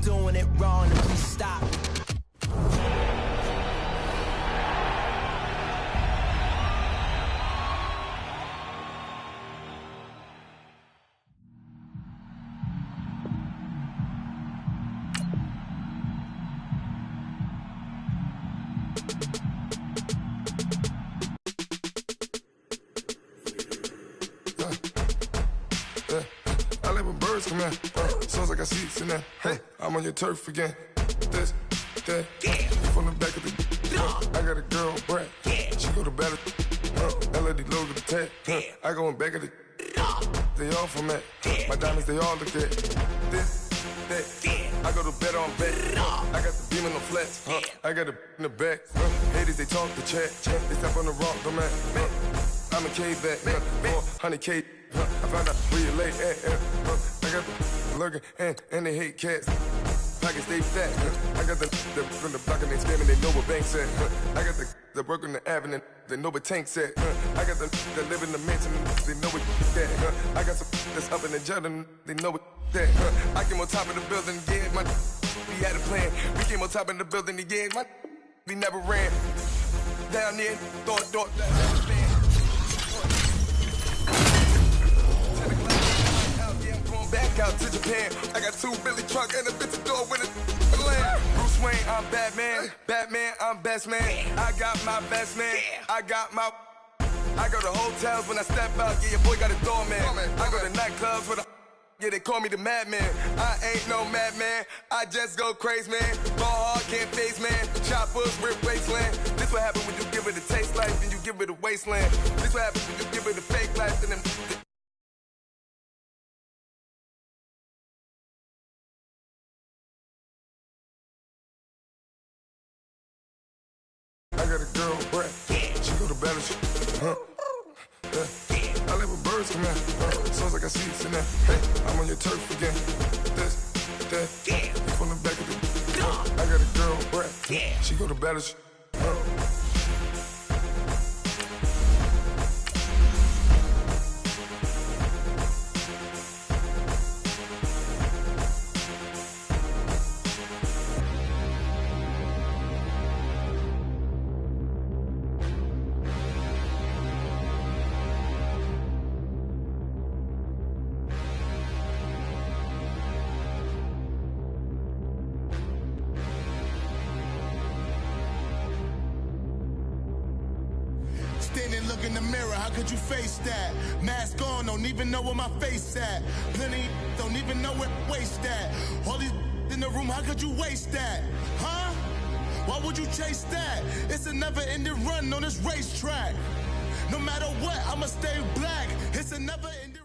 doing it wrong, and please stop. I like when birds come in. Sounds like I see seats in there. Hey, I'm on your turf again. This, that, yeah. From the back of the. I got a girl, Brad. Yeah. She go to battle. LED logo the tag. I go in back of the. They all from that. Yeah. My diamonds, they all look at. This, that. Yeah. I go to bed on bed. I got the beam in the flats. I got the in the back. Haters, they talk the chat. They step on the rock, the man. I'm a K-back. 400K. I found out where you lay at. I got the lurking and they hate cats. Pockets stay fat. I got the from the block and they scamming, they know what banks at. I got the work on the avenue, they know what tanks at. I got the live in the mansion, they know what that. I got some that's up in the Jordan, they know what that. I came on top of the building, yeah, my we had a plan. We came on top of the building, yeah, my we never ran. Down there, thought that. Back out to Japan. I got 2 Billy truck and a bitch door with a land. Bruce Wayne, I'm Batman. Batman, I'm best man. I got my best man. I got my. I go to hotels when I step out. Yeah, your boy got a doorman. I go to nightclubs with a. Yeah, they call me the madman. I ain't no madman. I just go crazy, man. Ball hard, can't face, man. Choppers, rip wasteland. This what happens when you give it a taste life and you give it a wasteland. This what happens when you give it a fake life and then. I got a girl, Brad. She go to battle. I like when birds come in. Sounds like I see seats in there. Hey, I'm on your turf again. This, that, from the back of the. I got a girl, Brad. She go to battle. Standing, look in the mirror, how could you face that? Mask on, don't even know where my face at. Plenty, don't even know where waste at. All these in the room, how could you waste that? Huh? Why would you chase that? It's a never-ending run on this racetrack. No matter what, I'ma stay black. It's a never-ending.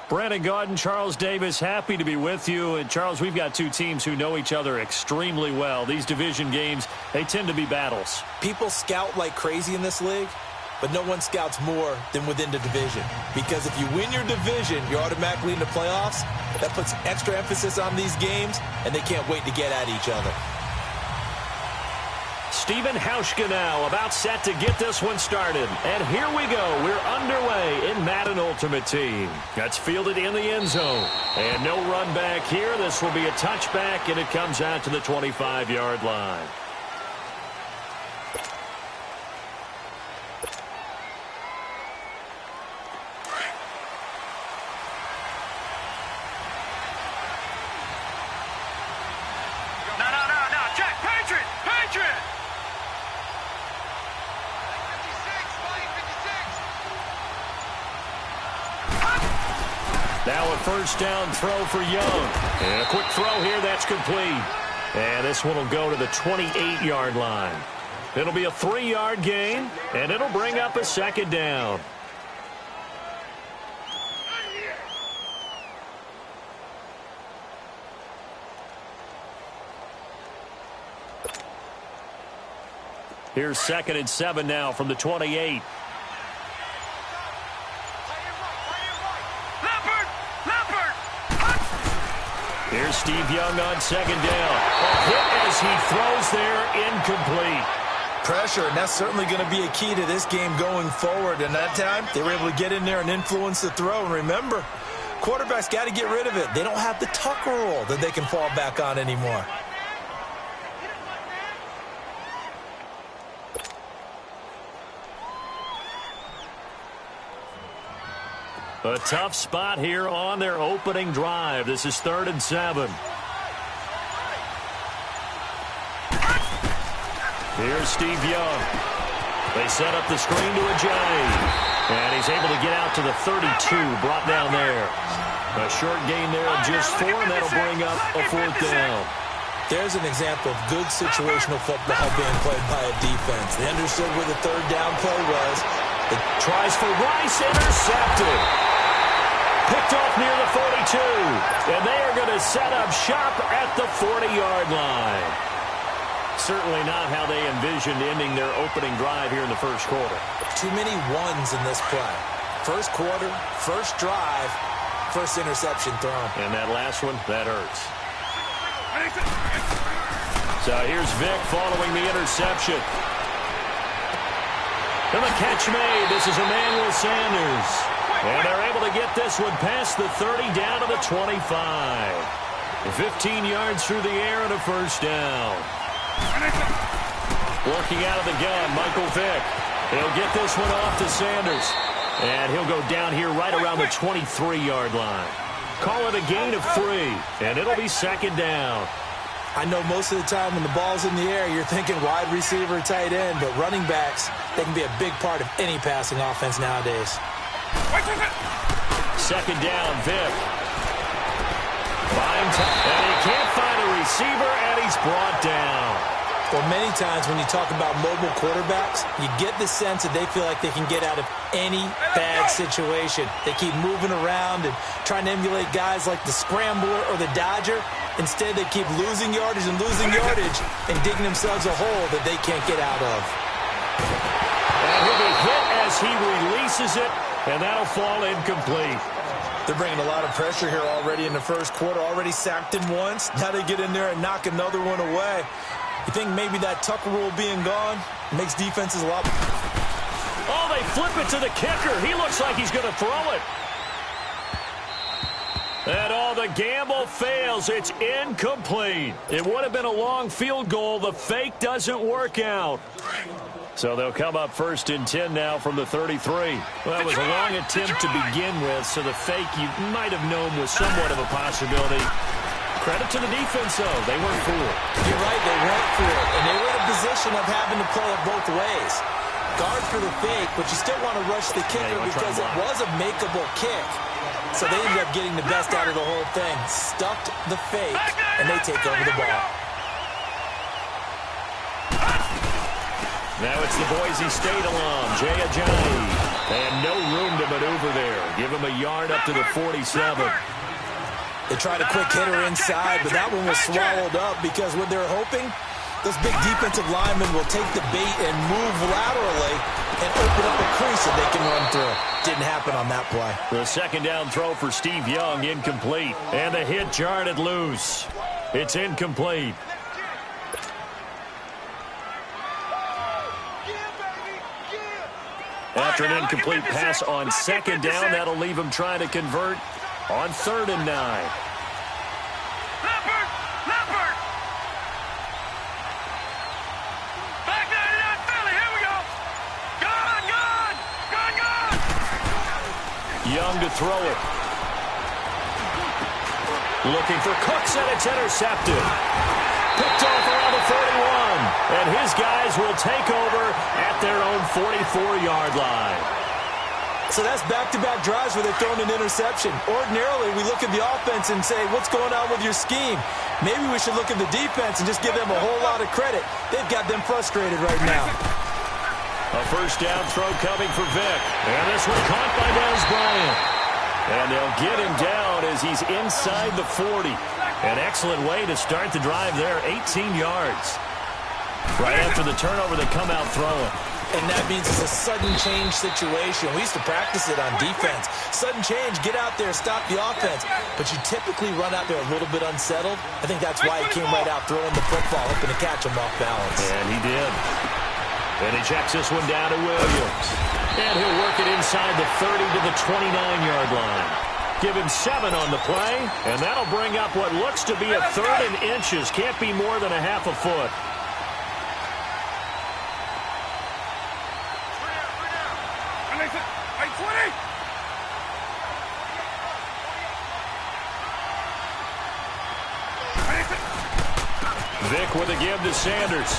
Brandon Gaudin, Charles Davis, happy to be with you. And, Charles, we've got 2 teams who know each other extremely well. These division games, they tend to be battles. People scout like crazy in this league, but no one scouts more than within the division. Because if you win your division, you're automatically in the playoffs. That puts extra emphasis on these games, and they can't wait to get at each other. Steven Hauschka now about set to get this one started. And here we go. We're underway in Madden Ultimate Team. That's fielded in the end zone. And no run back here. This will be a touchback, and it comes out to the 25-yard line. Now a first down throw for Young. And a quick throw here, that's complete. And this one will go to the 28-yard line. It'll be a 3-yard gain, and it'll bring up a second down. Here's 2nd and 7 now from the 28. Here's Steve Young on 2nd down. A hit as he throws there, incomplete. Pressure, and that's certainly going to be a key to this game going forward. And that time, they were able to get in there and influence the throw. And remember, Quarterbacks got to get rid of it. They don't have the Tucker rule that they can fall back on anymore. A tough spot here on their opening drive. This is 3rd and 7. Here's Steve Young. They set up the screen to Ajay. And he's able to get out to the 32, brought down there. A short gain there of just 4, and that'll bring up a 4th down. There's an example of good situational football being played by a defense. They understood where the 3rd down play was. It tries for Rice, intercepted. Picked off near the 42. And they are going to set up shop at the 40-yard line. Certainly not how they envisioned ending their opening drive here in the first quarter. Too many ones in this play. First quarter, first drive, first interception thrown. And that last one, that hurts. So here's Vic following the interception. And the catch made. This is Emmanuel Sanders. And they're able to get this one past the 30 down to the 25. 15 yards through the air and a first down. Working out of the gun, Michael Vick. He'll get this one off to Sanders. And he'll go down here right around the 23-yard line. Call it a gain of 3, and it'll be 2nd down. I know most of the time when the ball's in the air, you're thinking wide receiver, tight end, but running backs, they can be a big part of any passing offense nowadays. 2nd down, Vick. And he can't find a receiver, and he's brought down. Well, many times when you talk about mobile quarterbacks, you get the sense that they feel like they can get out of any bad situation. They keep moving around and trying to emulate guys like the Scrambler or the Dodger. Instead, they keep losing yardage and digging themselves a hole that they can't get out of. And he'll be hit as he releases it, and that'll fall incomplete. They're bringing a lot of pressure here already in the first quarter. Already sacked him once. Now they get in there and knock another one away. You think maybe that Tucker rule being gone makes defenses a lot... Oh, they flip it to the kicker. He looks like he's going to throw it. And the gamble fails. It's incomplete. It would have been a long field goal. The fake doesn't work out. So they'll come up 1st and 10 now from the 33. Well, that was a long attempt to begin with, so the fake you might have known was somewhat of a possibility. Credit to the defense, though. They weren't fooled. You're right, they weren't fooled. And they were in a position of having to play it both ways. Guard for the fake, but you still want to rush the kicker because it was a makeable kick. So they ended up getting the best out of the whole thing. Stuffed the fake, and they take over the ball. Now it's the Boise State alum, Jay Ajayi. And no room to maneuver there. Give him a yard up to the 47. They tried a quick hitter inside, but that one was swallowed up because what they're hoping, those big defensive linemen will take the bait and move laterally and open up a crease that they can run through. Didn't happen on that play. The 2nd down throw for Steve Young, incomplete. And the hit jarred it loose. It's incomplete. After an incomplete pass on 2nd down, that'll leave him trying to convert on 3rd and 9. Back 99 Philly, here we go. Gone. Young to throw it. Looking for Cooks, and it's intercepted. Picked off around the 41. And his guys will take over at their own 44-yard line. So that's back-to-back drives where they're throwing an interception. Ordinarily, we look at the offense and say, what's going on with your scheme? Maybe we should look at the defense and just give them a whole lot of credit. They've got them frustrated right now. A 1st down throw coming for Vick. And this one caught by Dez Bryant. And they'll get him down as he's inside the 40. An excellent way to start the drive there, 18 yards. Right after the turnover, they come out throwing. And that means it's a sudden change situation. We used to practice it on defense. Sudden change, get out there, stop the offense. But you typically run out there a little bit unsettled. I think that's why he came right out throwing the football, hoping to catch him off balance. And he did. And he checks this one down to Williams. And he'll work it inside the 30 to the 29-yard line. Give him 7 on the play, and that'll bring up what looks to be a 3rd and inches. Can't be more than a half a foot. Vick with a give to Sanders.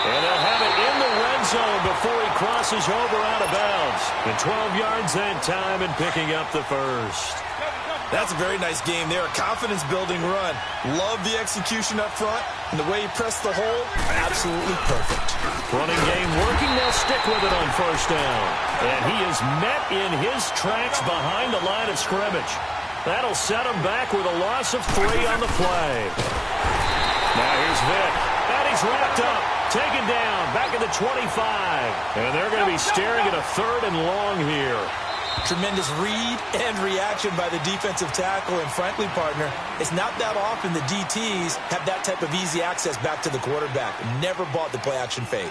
And they'll have it in the red zone before he crosses over out of bounds. And 12 yards that time and picking up the first. That's a very nice game there. A confidence-building run. Love the execution up front. And the way he pressed the hole, absolutely perfect. Running game working. They'll stick with it on first down. And he is met in his tracks behind the line of scrimmage. That'll set him back with a loss of 3 on the play. Now here's Vick. And he's wrapped up. Taken down. Back at the 25. And they're going to be staring at a 3rd and long here. Tremendous read and reaction by the defensive tackle. And frankly, partner, it's not that often the DTs have that type of easy access back to the quarterback. Never bought the play-action fake.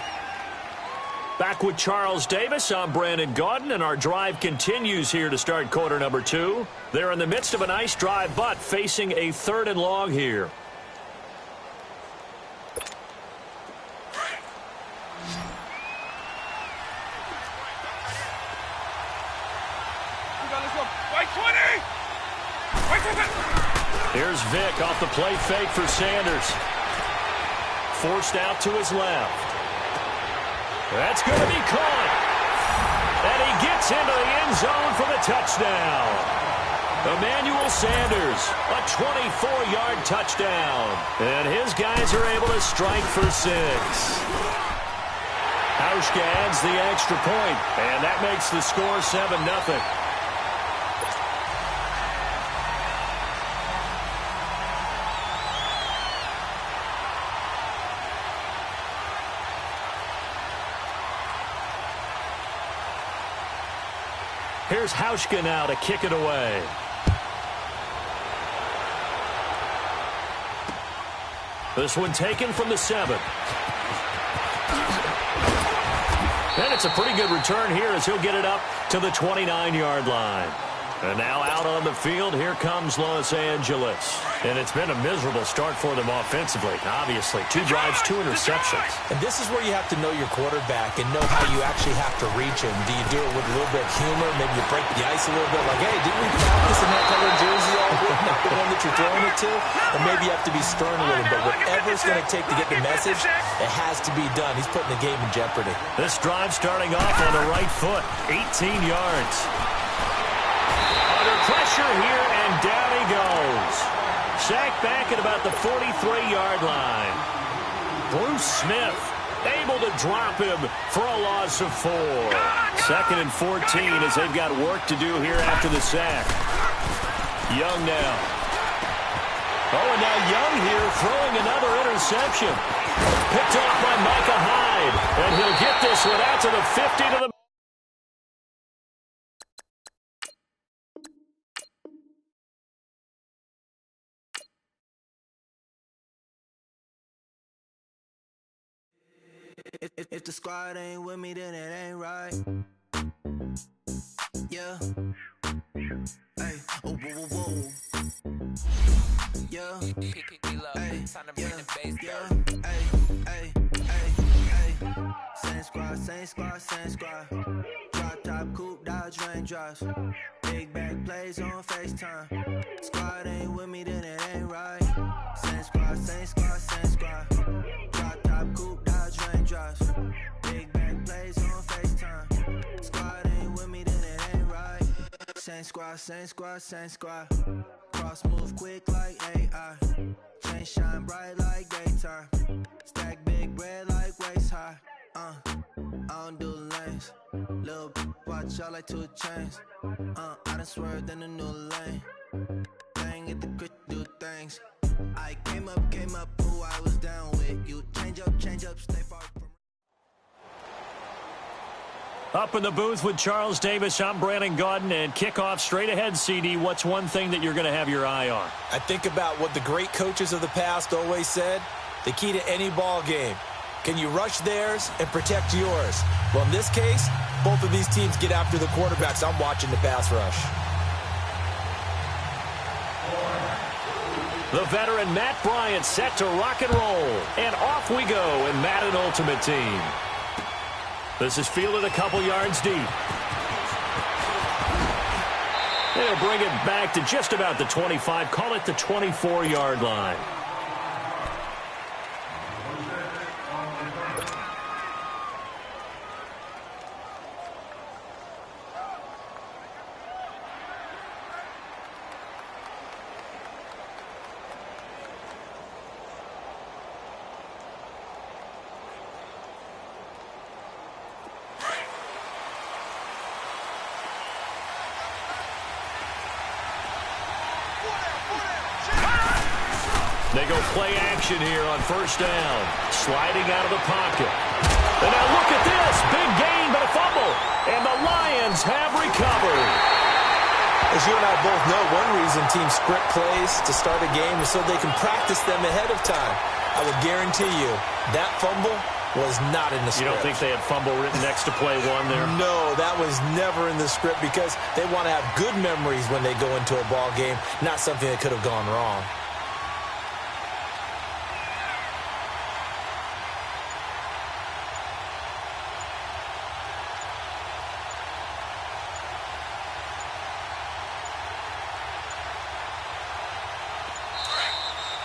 Back with Charles Davis, I'm Brandon Gaudin, and our drive continues here to start quarter number 2. They're in the midst of a nice drive, but facing a 3rd and long here. Here's Vick off the play fake for Sanders. Forced out to his left. That's going to be caught. And he gets into the end zone for the touchdown. Emmanuel Sanders, a 24-yard touchdown. And his guys are able to strike for 6. Hauschka adds the extra point, and that makes the score 7-0. Here's Hauschka now to kick it away. This one taken from the 7. And it's a pretty good return here as he'll get it up to the 29-yard line. And now out on the field, here comes Los Angeles. And it's been a miserable start for them offensively, obviously. 2 drives, 2 interceptions. And this is where you have to know your quarterback and know how you actually have to reach him. Do you do it with a little bit of humor? Maybe you break the ice a little bit like, hey, didn't we practice in that color jersey all week? Not the one that you're throwing it to? Or maybe you have to be stern a little bit. Whatever it's going to take to get the message, it has to be done. He's putting the game in jeopardy. This drive starting off on the right foot, 18 yards. Under pressure here, and down he goes. Sacked back at about the 43-yard line. Bruce Smith able to drop him for a loss of 4. 2nd and 14 as they've got work to do here after the sack. Young now. Oh, and now Young here throwing another interception. Picked off by Micah Hyde. And he'll get this one out to the 50 to the... If the squad ain't with me, then it ain't right. Yeah. Hey. Oh, whoa, whoa, whoa. Yeah. Hey. Yeah. Hey. Hey. Same squad, same squad, same squad. Drop top, coupe, dodge, raindrops. Big back plays on FaceTime. Squad ain't with me, then it ain't right. Same squad, same squad, same squad. Drop top, coupe, dodge, raindrops. Big back plays on FaceTime. Squad ain't with me, then it ain't right. Same squad, same squad, same squad. Cross move quick like AI. Chain shine bright like daytime. Stack big bread like waist high. I don't do lanes. Little watch out like 2 chains. I done swerved in a new lane. Bang at the crit, do things. I came up who I was down with. You change up, stay far from. Up in the booth with Charles Davis, I'm Brandon Gaudin, and kickoff straight ahead, CD. What's one thing that you're going to have your eye on? I think about what the great coaches of the past always said. The key to any ball game. Can you rush theirs and protect yours? Well, in this case, both of these teams get after the quarterbacks. I'm watching the pass rush. The veteran Matt Bryant set to rock and roll. And off we go in Madden Ultimate Team. This is fielded a couple yards deep. They'll bring it back to just about the 25. Call it the 24-yard line. They go play action here on first down. Sliding out of the pocket. And now look at this. Big gain, but a fumble. And the Lions have recovered. As you and I both know, one reason teams script plays to start a game is so they can practice them ahead of time. I will guarantee you that fumble was not in the script. You don't think they had fumble written next to play one there? No, that was never in the script because they want to have good memories when they go into a ball game, not something that could have gone wrong.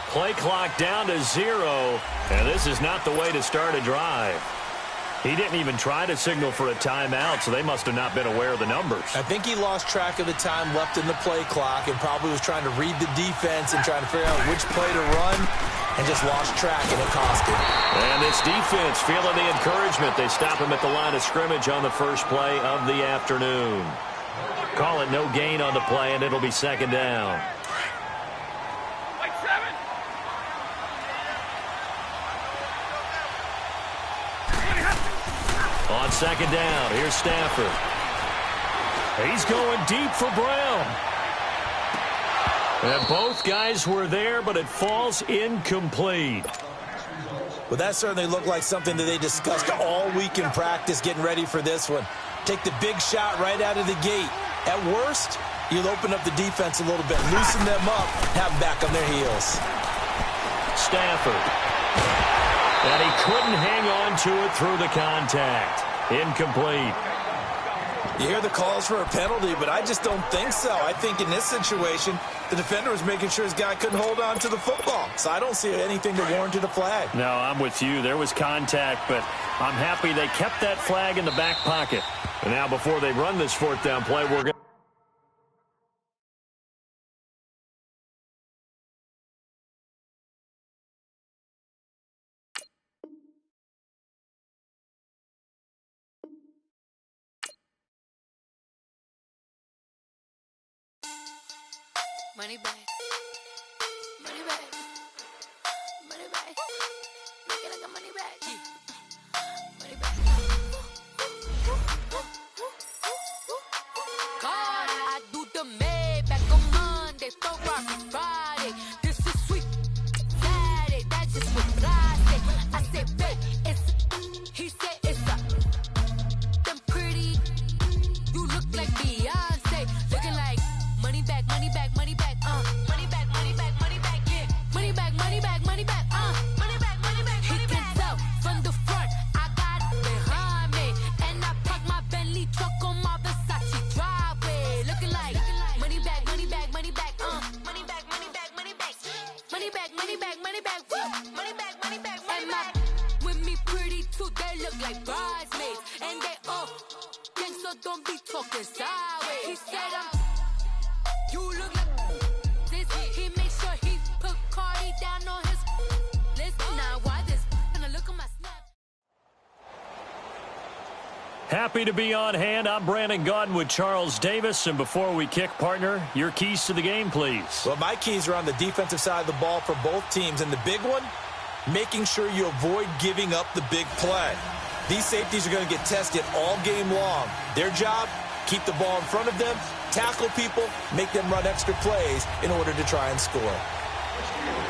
Play clock down to 0, and this is not the way to start a drive. He didn't even try to signal for a timeout, so they must have not been aware of the numbers. I think he lost track of the time left in the play clock and probably was trying to read the defense and trying to figure out which play to run and just lost track, and it cost him. And this defense feeling the encouragement. They stop him at the line of scrimmage on the first play of the afternoon. Call it no gain on the play, and it'll be second down. On second down, here's Stafford. He's going deep for Brown. And both guys were there, but it falls incomplete. Well, that certainly looked like something that they discussed all week in practice getting ready for this one. Take the big shot right out of the gate. At worst, you'll open up the defense a little bit, loosen them up, have them back on their heels. Stafford. And he couldn't hang on to it through the contact. Incomplete. You hear the calls for a penalty, but I just don't think so. I think in this situation, the defender was making sure his guy couldn't hold on to the football. So I don't see anything that warranted a flag. No, I'm with you. There was contact, but I'm happy they kept that flag in the back pocket. And now before they run this fourth down play, we're going to... Money back. Money back. Money back. Make it like a money back. Money back. God, I do the Maybach on Monday, Ferrari Friday. This is sweet Saturday. That's just what I say. I said, babe, it's. He said it's a. Them pretty. You look like Beyonce. Looking like money back, money back, money back. Money back, money back, money back, yeah. Money back, money back, money back, money back, money back, money back. He can tell from the front, I got it behind me. And I park my Bentley truck on my Versace driveway. Looking like money back, money back, money back, money back, money back, money back. Money back, money back, money back, money back, money back, money back. With me pretty too, they look like bridesmaids. And they all gang, so don't be talking sideways. He said you look like this. He made sure he put Cardi down on his list. Now why this? Gonna look at my snap. Happy to be on hand. I'm Brandon Gaudin with Charles Davis. And before we kick, partner, your keys to the game, please. Well, my keys are on the defensive side of the ball for both teams. And the big one, making sure you avoid giving up the big play. These safeties are going to get tested all game long. Their job, keep the ball in front of them, tackle people, make them run extra plays in order to try and score.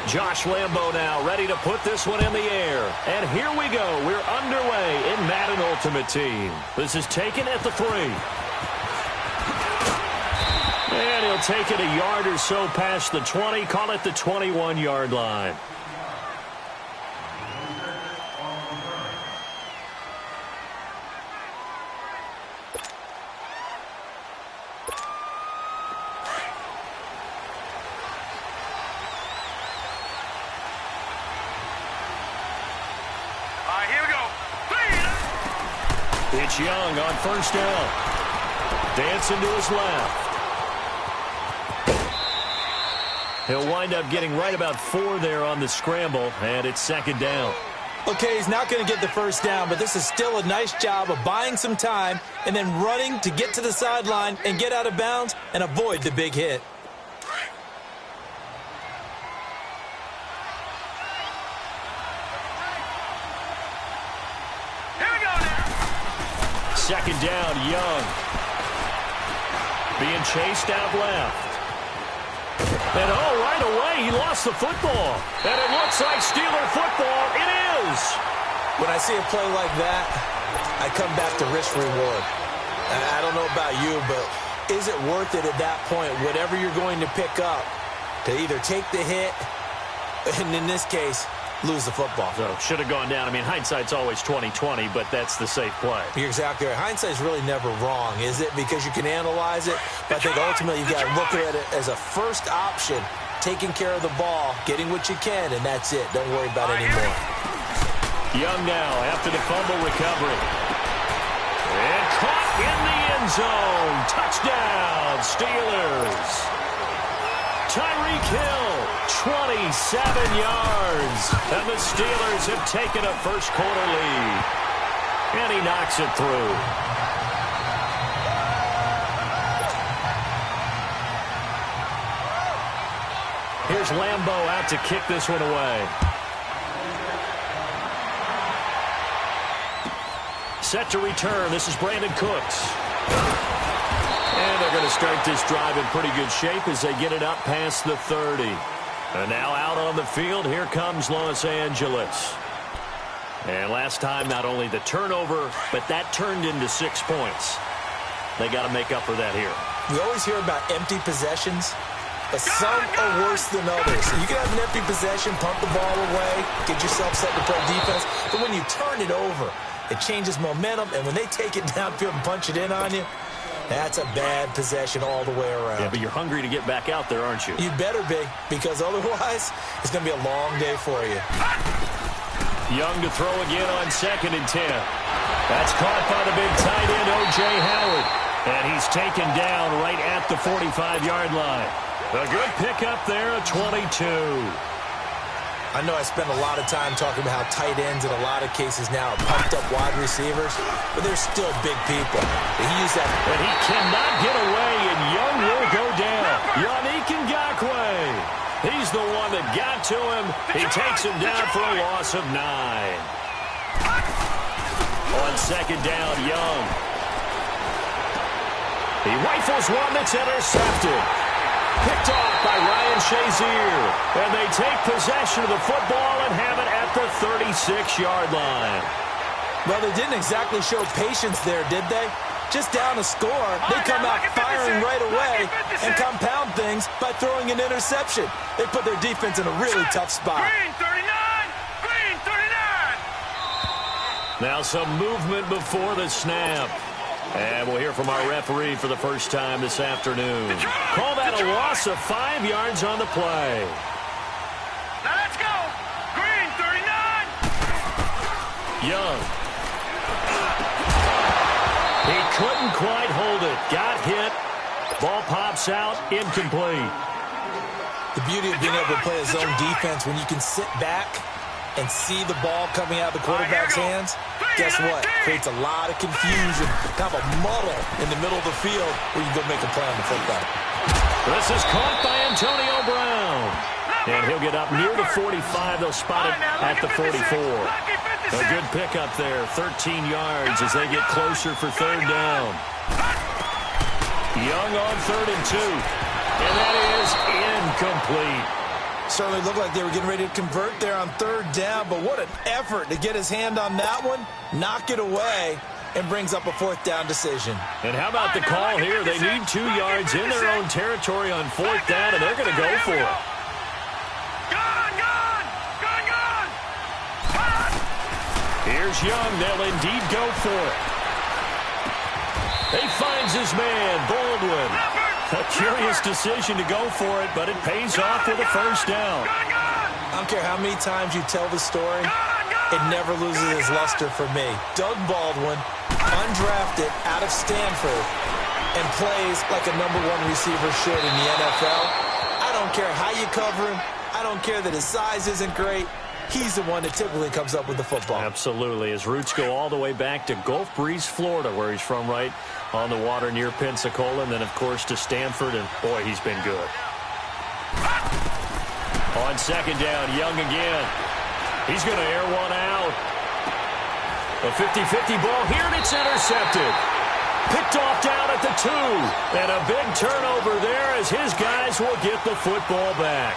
Josh Lambo now ready to put this one in the air. And here we go. We're underway in Madden Ultimate Team. This is taken at the 3. And he'll take it a yard or so past the 20. Call it the 21-yard line. It's Young on first down. Dancing to his left. He'll wind up getting right about 4 there on the scramble, and it's second down. Okay, he's not going to get the first down, but this is still a nice job of buying some time and then running to get to the sideline and get out of bounds and avoid the big hit. Second down, Young. Being chased out left. And right away, he lost the football. And it looks like Steeler football. It is. When I see a play like that, I come back to risk reward. I don't know about you, but is it worth it at that point, whatever you're going to pick up, to either take the hit, and in this case, lose the football? So should have gone down. I mean, hindsight's always 20/20, but that's the safe play. You're exactly right. Hindsight's really never wrong, is it? Because you can analyze it, but I think ultimately you've got to look at it as a first option, taking care of the ball, getting what you can, and that's it. Don't worry about it anymore. Young now after the fumble recovery. And caught in the end zone. Touchdown, Steelers. Tyreek Hill, 27 yards. And the Steelers have taken a first-quarter lead. And he knocks it through. Here's Lambeau out to kick this one away. Set to return. This is Brandon Cooks. And they're going to start this drive in pretty good shape as they get it up past the 30. And now out on the field, here comes Los Angeles. And last time, not only the turnover, but that turned into 6 points. They got to make up for that here. We always hear about empty possessions, but some are worse than others. You can have an empty possession, pump the ball away, get yourself set to play defense, but when you turn it over, it changes momentum, and when they take it downfield and punch it in on you, that's a bad possession all the way around. Yeah, but you're hungry to get back out there, aren't you? You better be, because otherwise it's going to be a long day for you. Young to throw again on 2nd and 10. That's caught by the big tight end, O.J. Howard. And he's taken down right at the 45-yard line. A good pickup there, a 22. I know I spend a lot of time talking about how tight ends in a lot of cases now are pumped up wide receivers, but they're still big people. He used that. And he cannot get away, and Young will go down. Yannick Ngakoue. He's the one that got to him. He takes him down for a loss of 9. On 2nd down, Young. He rifles one that's intercepted. Picked off by Ryan Shazier. And they take possession of the football and have it at the 36-yard line. Well, they didn't exactly show patience there, did they? Just down a score, they come out firing right away and compound things by throwing an interception. They put their defense in a really tough spot. Green 39! Green 39! Now some movement before the snap. And we'll hear from our referee for the first time this afternoon. Call that a loss of 5 yards on the play. Now let's go. Green 39. Young. He couldn't quite hold it. Got hit. Ball pops out. Incomplete. The beauty of being able to play a zone defense when you can sit back and see the ball coming out of the quarterback's hands, guess what? Creates a lot of confusion, kind of a muddle in the middle of the field where you can go make a play on the football. This is caught by Antonio Brown. And he'll get up near the 45. They'll spot it at the 44. A good pickup there, 13 yards as they get closer for 3rd down. Young on 3rd and 2. And that is incomplete. Certainly looked like they were getting ready to convert there on 3rd down, but what an effort to get his hand on that one, knock it away, and brings up a 4th down decision. And how about the call here? They need 2 yards in their own territory on 4th down, and they're going to go for it. Here's Young. They'll indeed go for it. He finds his man, Baldwin. A curious decision to go for it, but it pays off with a 1st down. I don't care how many times you tell the story, it never loses its luster for me. Doug Baldwin, undrafted out of Stanford, and plays like a #1 receiver should in the NFL. I don't care how you cover him. I don't care that his size isn't great. He's the one that typically comes up with the football. Absolutely. His roots go all the way back to Gulf Breeze, Florida, where he's from, right on the water near Pensacola, and then, of course, to Stanford, and, boy, he's been good. On 2nd down, Young again. He's going to air one out. A 50-50 ball here, and it's intercepted. Picked off down at the 2. And a big turnover there as his guys will get the football back.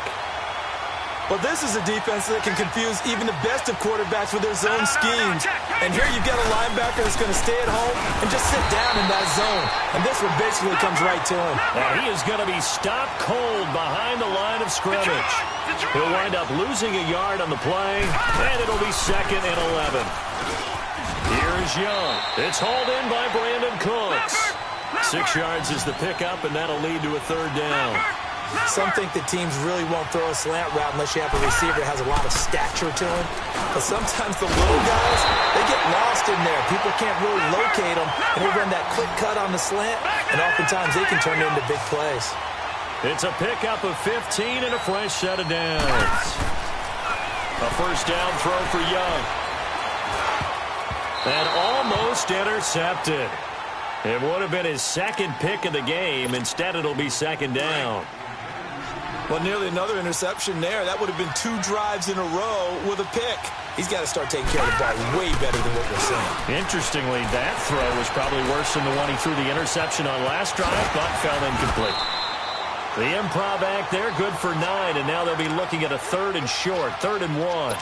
Well, this is a defense that can confuse even the best of quarterbacks with their zone schemes. And here you've got a linebacker that's going to stay at home and just sit down in that zone. And this one basically comes right to him. Now he is going to be stopped cold behind the line of scrimmage. He'll wind up losing a yard on the play, and it'll be 2nd and 11. Here's Young. It's hauled in by Brandon Cooks. 6 yards is the pickup, and that'll lead to a 3rd down. Some think that teams really won't throw a slant route unless you have a receiver that has a lot of stature to him. But sometimes the little guys, they get lost in there. People can't really locate them, and they run that quick cut on the slant, and oftentimes they can turn it into big plays. It's a pickup of 15 and a fresh set of downs. A 1st down throw for Young. And almost intercepted. It would have been his 2nd pick of the game. Instead, it'll be 2nd down. Well, nearly another interception there. That would have been 2 drives in a row with a pick. He's got to start taking care of the ball way better than what we're seeing. Interestingly, that throw was probably worse than the one he threw the interception on last drive, but fell incomplete. The improv act there, good for 9, and now they'll be looking at a 3rd and short, 3rd and 1.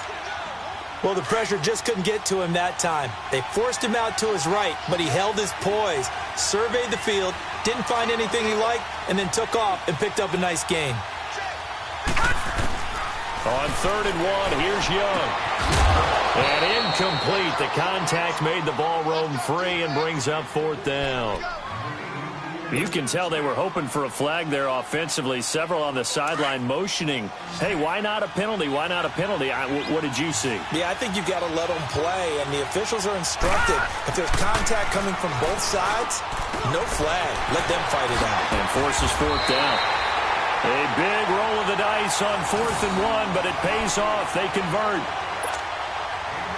Well, the pressure just couldn't get to him that time. They forced him out to his right, but he held his poise, surveyed the field, didn't find anything he liked, and then took off and picked up a nice gain. On 3rd and 1, here's Young. And incomplete. The contact made the ball roam free and brings up 4th down. You can tell they were hoping for a flag there offensively. Several on the sideline motioning, hey, why not a penalty? Why not a penalty? What did you see? Yeah, I think you've got to let them play, and the officials are instructed. If there's contact coming from both sides, no flag. Let them fight it out. And forces 4th down. A big roll of the dice on 4th and 1, but it pays off. They convert.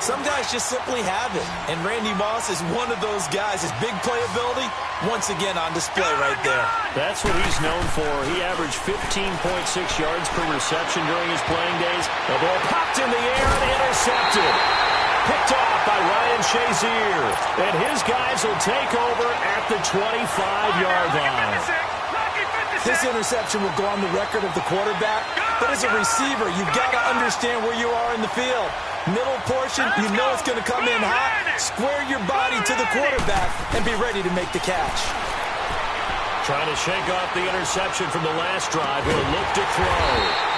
Some guys just simply have it, and Randy Moss is one of those guys. His big playability, once again on display right there. That's what he's known for. He averaged 15.6 yards per reception during his playing days. The ball popped in the air and intercepted. Picked off by Ryan Shazier. And his guys will take over at the 25-yard line. This interception will go on the record of the quarterback, but as a receiver, you've got to understand where you are in the field. Middle portion, you know it's going to come in hot. Square your body to the quarterback and be ready to make the catch. Trying to shake off the interception from the last drive. He'll look to throw.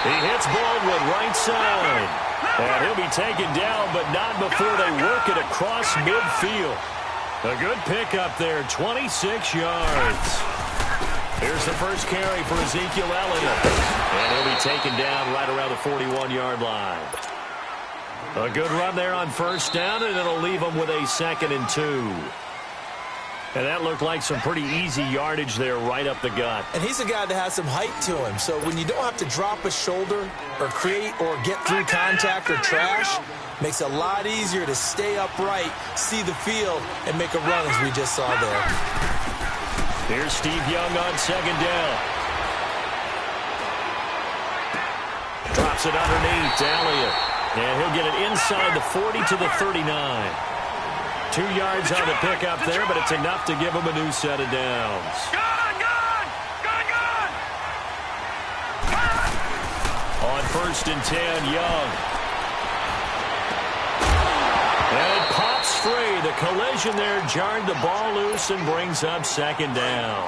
He hits Baldwin right side. And he'll be taken down, but not before they work it across midfield. A good pickup there, 26 yards. Here's the first carry for Ezekiel Elliott. And he'll be taken down right around the 41-yard line. A good run there on 1st down, and it'll leave them with a 2nd and 2. And that looked like some pretty easy yardage there right up the gut. And he's a guy that has some height to him, so when you don't have to drop a shoulder or create or get through contact or trash, makes it a lot easier to stay upright, see the field, and make a run as we just saw there. Here's Steve Young on 2nd down. Drops it underneath to Elliott. And he'll get it inside the 40 to the 39. 2 yards on the pickup there, but it's enough to give him a new set of downs. On 1st and 10, Young. And it pops free. The collision there jarred the ball loose and brings up second down.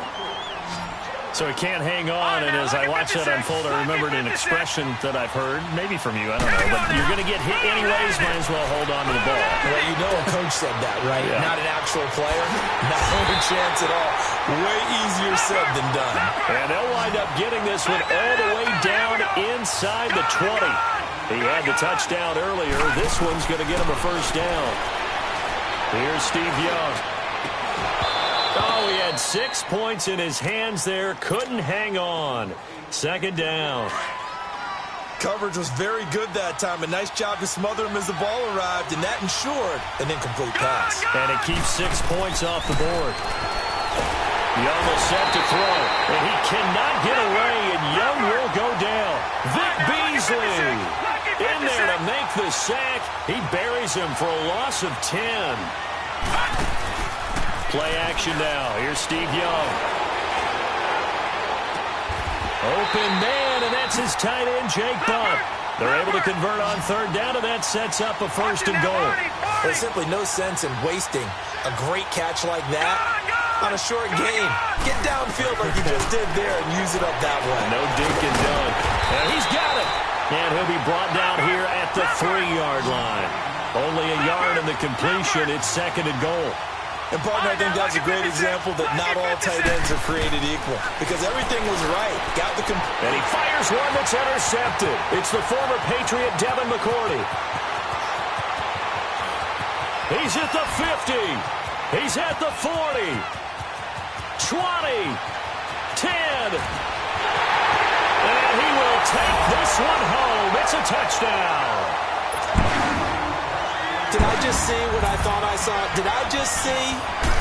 So he can't hang on, and as I watch that unfold, I remembered an expression that I've heard, maybe from you, I don't know, but you're going to get hit anyways, might as well hold on to the ball. Well, you know a coach said that, right? Yeah. Not an actual player. Not a chance at all. Way easier said than done. And they'll wind up getting this one all the way down inside the 20. He had the touchdown earlier. This one's going to get him a first down. Here's Steve Young. Oh, he had 6 points in his hands there. Couldn't hang on. Second down. Coverage was very good that time. A nice job to smother him as the ball arrived, and that ensured an incomplete pass. And it keeps 6 points off the board. Young will set to throw, and he cannot get away, and Young will go down. Vic Beasley in there to make the sack. He buries him for a loss of 10. Play action now. Here's Steve Young. Open man, and that's his tight end, Jake Buck. They're able to convert on third down, and that sets up a 1st and goal. There's simply no sense in wasting a great catch like that on a short game. Get downfield like you just did there and use it up that way. No dink and dunk. And he's got it. And he'll be brought down here at the 3-yard line. Only a yard in the completion. It's 2nd and goal. And, partner, I think that's a great example that not all tight ends are created equal because everything was right. Got the and he fires one that's intercepted. It's the former Patriot Devin McCourty. He's at the 50. He's at the 40. 20. 10. And he will take this one home. It's a touchdown. Did I just see what I thought I saw? Did I just see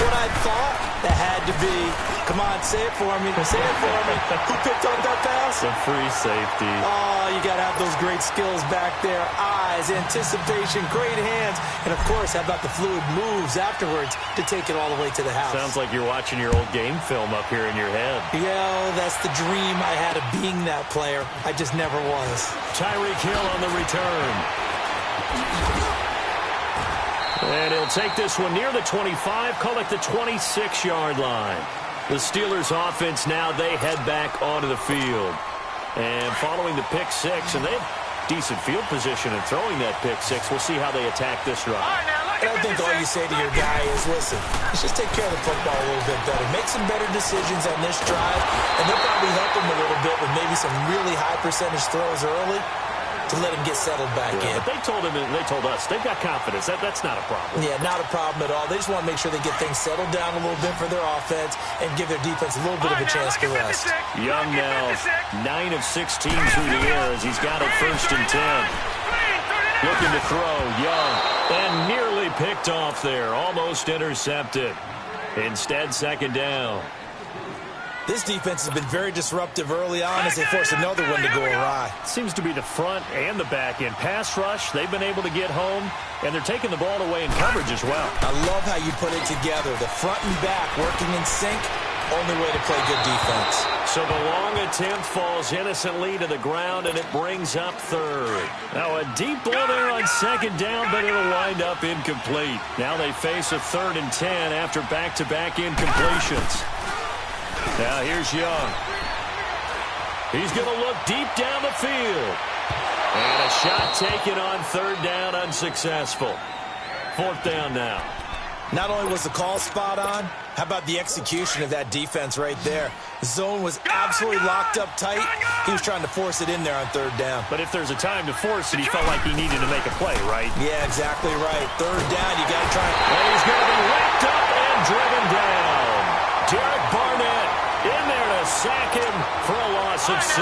what I thought? That had to be. Come on, say it for me. Say it for me. Who picked up that pass? A free safety. Oh, you got to have those great skills back there. Eyes, anticipation, great hands. And, of course, how about the fluid moves afterwards to take it all the way to the house? Sounds like you're watching your old game film up here in your head. Yeah, that's the dream I had of being that player. I just never was. Tyreek Hill on the return. And he'll take this one near the 25, call it the 26-yard line. The Steelers offense now, they head back onto the field. And following the pick six, and they have decent field position in throwing that pick six. We'll see how they attack this run. And I think all you say to your guy is, listen, let's just take care of the football a little bit better. Make some better decisions on this drive, and they'll probably help him a little bit with maybe some really high percentage throws early to let him get settled back in. But they told him, and they told us, they've got confidence. That's not a problem. Yeah, not a problem at all. They just want to make sure they get things settled down a little bit for their offense and give their defense a little bit of a chance to rest. Young now, 9 of 16 through the air as he's got it 1st and 10. Looking to throw, Young, and nearly picked off there. Almost intercepted. Instead, 2nd down. This defense has been very disruptive early on as they force another one to go awry. Seems to be the front and the back end. Pass rush, they've been able to get home, and they're taking the ball away in coverage as well. I love how you put it together. The front and back working in sync, only way to play good defense. So the long attempt falls innocently to the ground, and it brings up 3rd. Now a deep ball there on 2nd down, but it'll wind up incomplete. Now they face a 3rd and 10 after back-to-back incompletions. Now here's Young. He's going to look deep down the field. And a shot taken on 3rd down, unsuccessful. 4th down now. Not only was the call spot on, how about the execution of that defense right there? The zone was absolutely locked up tight. He was trying to force it in there on 3rd down. But if there's a time to force it, he felt like he needed to make a play, right? Yeah, exactly right. 3rd down, you got to try. And he's going to be wrapped up and driven down. Derek Barnett in there to sack him for a loss of 6.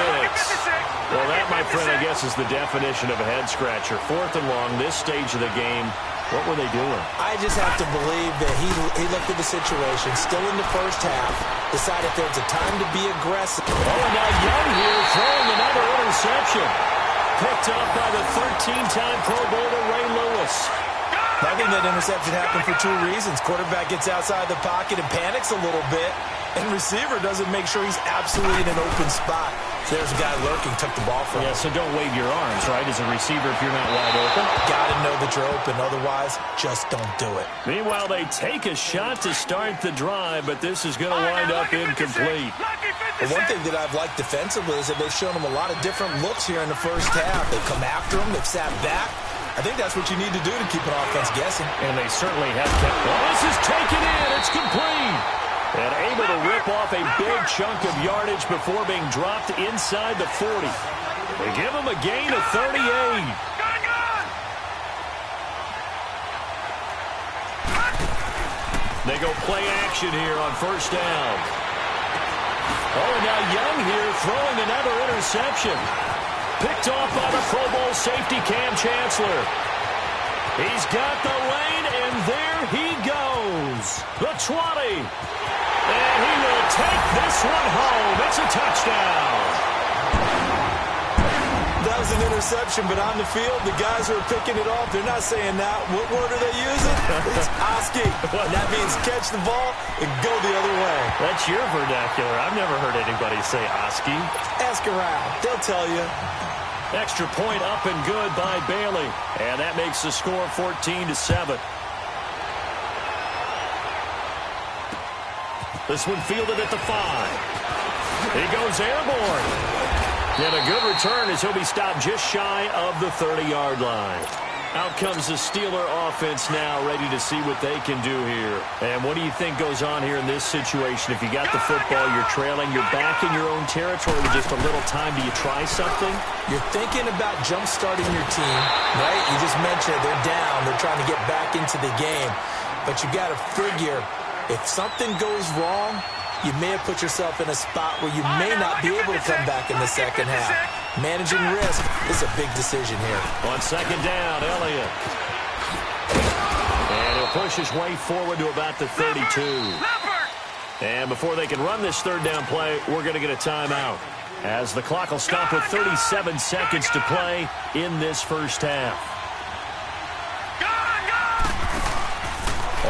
Well, that, my friend, I guess is the definition of a head-scratcher. 4th and long, this stage of the game. What were they doing? I just have to believe that he looked at the situation, still in the first half, decided if there's a time to be aggressive. Oh, and now Young here throwing another interception. Picked up by the 13-time Pro Bowler Ray Lewis. I think that interception happened for 2 reasons. Quarterback gets outside the pocket and panics a little bit. And receiver doesn't make sure he's absolutely in an open spot. There's a guy lurking, took the ball from him. Yeah, so don't wave your arms, right, as a receiver if you're not wide open. Got to know that you're open. Otherwise, just don't do it. Meanwhile, they take a shot to start the drive, but this is going to wind up incomplete. Well, one thing that I've liked defensively is that they've shown him a lot of different looks here in the first half. They come after him. They've sat back. I think that's what you need to do to keep an offense guessing. And they certainly have kept. Well, this is taken in. It's complete. And able to rip off a big chunk of yardage before being dropped inside the 40. They give him a gain of 38. They go play action here on first down. Oh, and now Young here throwing another interception. Picked off by the Pro Bowl safety Cam Chancellor. He's got the lane, and there he goes. The 20. And he will take this one home. It's a touchdown. That was an interception, but on the field, the guys who are picking it off, they're not saying that. What word are they using? It's Oski. And that means catch the ball and go the other way. That's your vernacular. I've never heard anybody say Oski. Ask around. They'll tell you. Extra point up and good by Bailey. And that makes the score 14-7. This one fielded at the 5. He goes airborne. And a good return as he'll be stopped just shy of the 30-yard line. Out comes the Steeler offense now, ready to see what they can do here. And what do you think goes on here in this situation? If you got the football, you're trailing, you're back in your own territory with just a little time. Do you try something? You're thinking about jump-starting your team, right? You just mentioned they're down. They're trying to get back into the game. But you got to figure, if something goes wrong, you may have put yourself in a spot where you may not be able to come back in the second half. Managing risk is a big decision here. On second down, Elliott. And he'll push his way forward to about the 32. And before they can run this third down play, we're going to get a timeout, as the clock will stop with 37 seconds to play in this first half.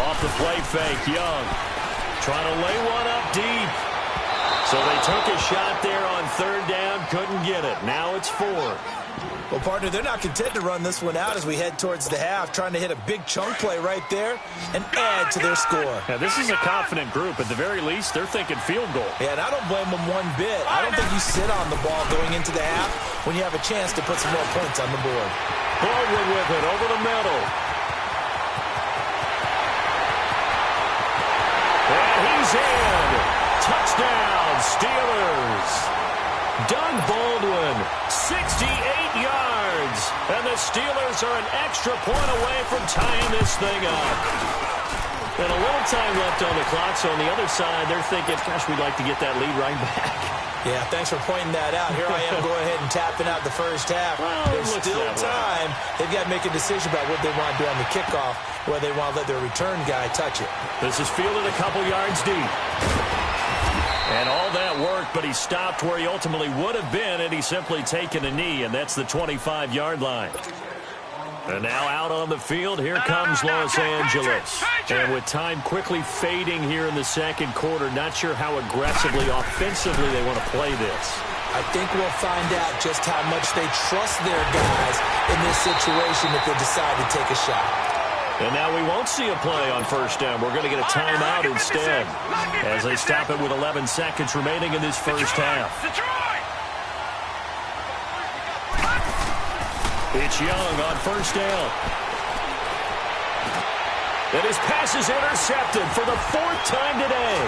Off the play fake, Young trying to lay one up deep. So they took a shot there on third down, couldn't get it. Now it's 4. Well, partner, they're not content to run this one out as we head towards the half, trying to hit a big chunk play right there and add to their score. Now, this is a confident group. At the very least, they're thinking field goal. Yeah, and I don't blame them one bit. I don't think you sit on the ball going into the half when you have a chance to put some more points on the board. Baldwin with it over the middle. And he's in. Touchdown, Steelers. Doug Baldwin, 68 yards. And the Steelers are an extra point away from tying this thing up. And a little time left on the clock, so on the other side, they're thinking, gosh, we'd like to get that lead right back. Yeah, thanks for pointing that out. Here I am going ahead and tapping out the first half. Well, there's still time. They've got to make a decision about what they want to do on the kickoff, whether they want to let their return guy touch it. This is fielded a couple yards deep. And all that worked, but he stopped where he ultimately would have been had he simply taken a knee, and that's the 25-yard line. And now out on the field, here comes Los Angeles. And with time quickly fading here in the second quarter, not sure how aggressively, offensively they want to play this. I think we'll find out just how much they trust their guys in this situation if they decide to take a shot. And now we won't see a play on first down. We're going to get a timeout instead as they stop it with 11 seconds remaining in this first half. It's Young on first down. And his pass is intercepted for the 4th time today.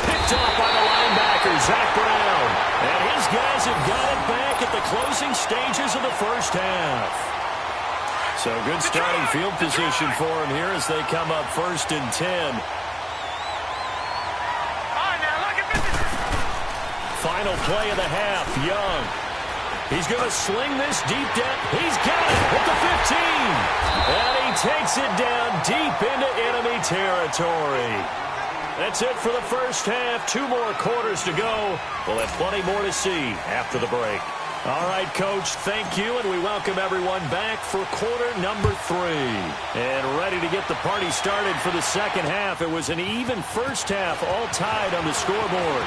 Picked off by the linebacker, Zach Brown. And his guys have got it back at the closing stages of the first half. So good starting field position for him here as they come up 1st and 10. Final play of the half, Young. He's going to sling this deep down. He's got it at the 15. And he takes it down deep into enemy territory. That's it for the first half. 2 more quarters to go. We'll have plenty more to see after the break. All right, Coach, thank you, and we welcome everyone back for quarter number 3. And ready to get the party started for the second half. It was an even first half, all tied on the scoreboard.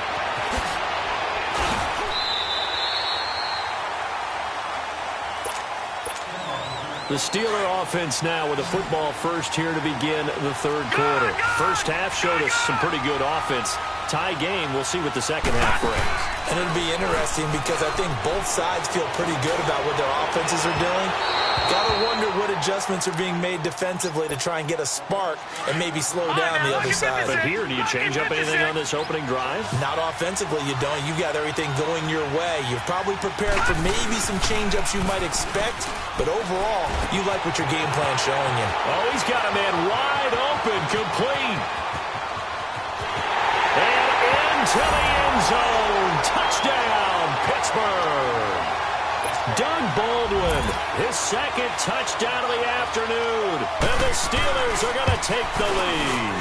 The Steeler offense now with a football first here to begin the third quarter. First half showed us some pretty good offense. Tie game. We'll see what the second half brings. And it'll be interesting because I think both sides feel pretty good about what their offenses are doing. Got to wonder what adjustments are being made defensively to try and get a spark and maybe slow down the other side. But here, do you change up anything on this opening drive? Not offensively, you don't. You got everything going your way. You've probably prepared for maybe some change-ups you might expect, but overall, you like what your game plan's showing you. Oh, he's got a man wide open, complete. And into the end zone. Touchdown, Pittsburgh. Doug Baldwin, his second touchdown of the afternoon. And the Steelers are going to take the lead.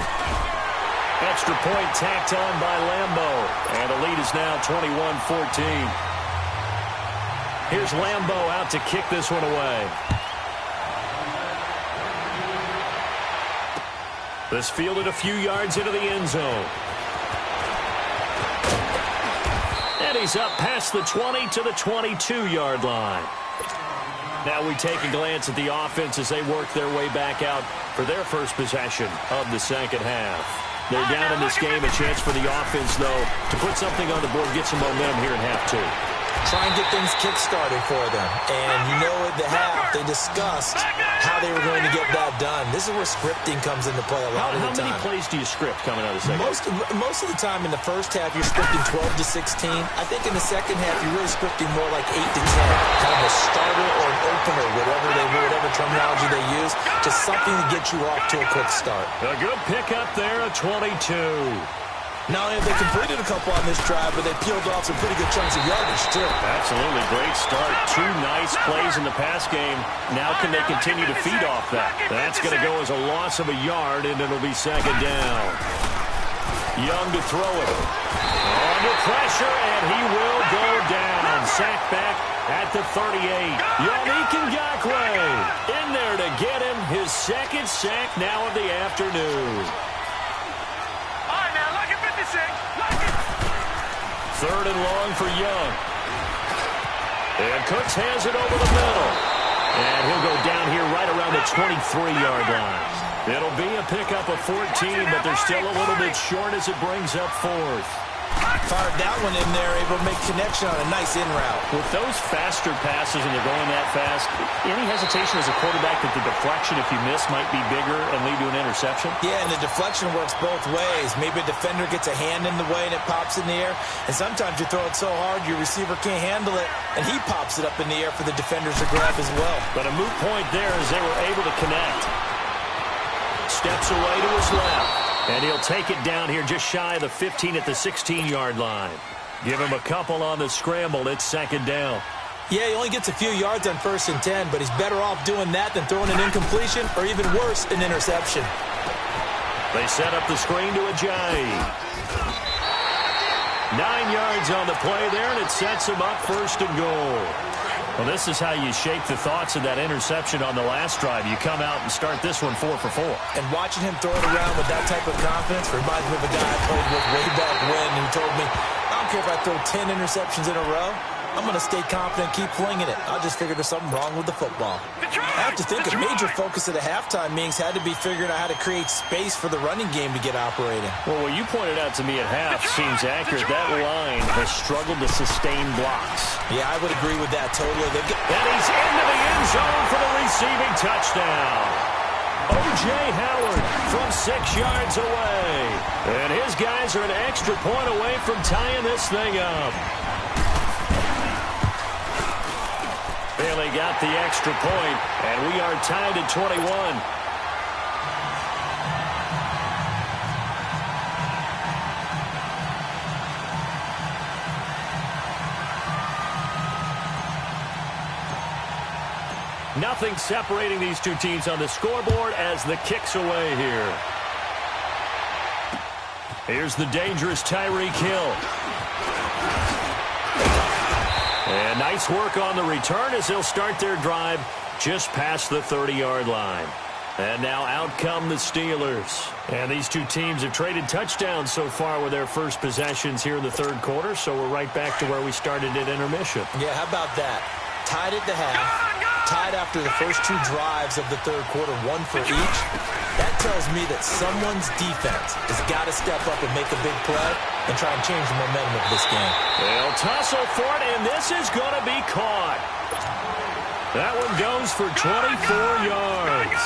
Extra point tacked on by Lambeau. And the lead is now 21-14. Here's Lambeau out to kick this one away. This fielded a few yards into the end zone. And he's up past the 20 to the 22-yard line. Now we take a glance at the offense as they work their way back out for their first possession of the second half. They're down in this game. A chance for the offense, though, to put something on the board, get some momentum here in half 2. Try and get things kick-started for them. And you know at the half, they discussed how they were going to get that done. This is where scripting comes into play a lot of the time. How many plays do you script coming out of the second half? Most of the time in the first half, you're scripting 12 to 16. I think in the second half, you're really scripting more like 8 to 10. Kind of a starter or an opener, whatever terminology they use, just something to get you off to a quick start. A good pickup there, a 22. Not only have they completed a couple on this drive, but they peeled off some pretty good chunks of yardage, too. Absolutely. Great start. 2 nice plays in the pass game. Now can they continue to feed off that? That's going to go as a loss of a yard, and it'll be second down. Young to throw it. Under pressure, and he will go down. Sacked back at the 38. Yannick Ngakoue in there to get him his second sack now of the afternoon. Third and long for Young. And Cooks has it over the middle. And he'll go down here right around the 23-yard line. It'll be a pickup of 14, but they're still a little bit short as it brings up fourth. Fired that one in there, able to make connection on a nice in route. With those faster passes and they're going that fast, any hesitation as a quarterback that the deflection, if you miss, might be bigger and lead to an interception? Yeah, and the deflection works both ways. Maybe a defender gets a hand in the way and it pops in the air. And sometimes you throw it so hard your receiver can't handle it, and he pops it up in the air for the defenders to grab as well. But a moot point there as they were able to connect. Steps away to his left. And he'll take it down here just shy of the 15 at the 16-yard line. Give him a couple on the scramble. It's second down. Yeah, he only gets a few yards on 1st and 10, but he's better off doing that than throwing an incompletion or even worse, an interception. They set up the screen to Ajayi. 9 yards on the play there, and it sets him up 1st and goal. Well, this is how you shake the thoughts of that interception on the last drive. You come out and start this one 4 for 4. And watching him throw it around with that type of confidence reminds me of a guy I played with way back when who told me, I don't care if I throw 10 interceptions in a row. I'm going to stay confident and keep flinging it. I just figured there's something wrong with the football. I have to think a major focus of the halftime meetings had to be figuring out how to create space for the running game to get operating. Well, what you pointed out to me at half seems accurate. That line has struggled to sustain blocks. Yeah, I would agree with that totally. And he's into the end zone for the receiving touchdown. O.J. Howard from 6 yards away. And his guys are an extra point away from tying this thing up. Bailey got the extra point, and we are tied at 21. Nothing separating these two teams on the scoreboard as the kick's away here. Here's the dangerous Tyreek Hill. And nice work on the return as they'll start their drive just past the 30-yard line. And now out come the Steelers. And these two teams have traded touchdowns so far with their first possessions here in the third quarter, so we're right back to where we started at intermission. Yeah, how about that? Tied at the half, tied after the first two drives of the third quarter, one for each. That tells me that someone's defense has got to step up and make a big play and try and change the momentum of this game. They'll tussle for it, and this is going to be caught. That one goes for 24 yards.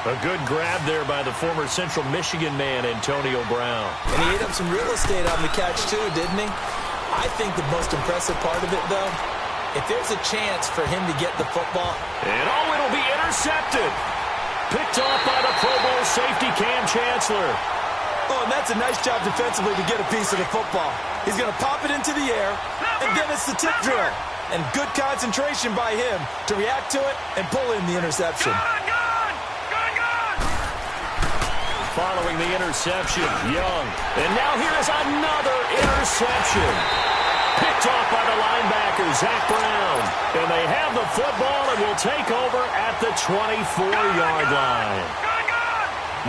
A good grab there by the former Central Michigan man, Antonio Brown. And he ate up some real estate on the catch, too, didn't he? I think the most impressive part of it, though, if there's a chance for him to get the football. And it'll be intercepted. Picked off by the Pro Bowl safety Cam Chancellor. Oh, and that's a nice job defensively to get a piece of the football. He's going to pop it into the air, and then it's the tip drill. And good concentration by him to react to it and pull in the interception. Following the interception, Young. And now here is another interception. Picked off by the linebacker, Zach Brown. And they have the football and will take over at the 24-yard line.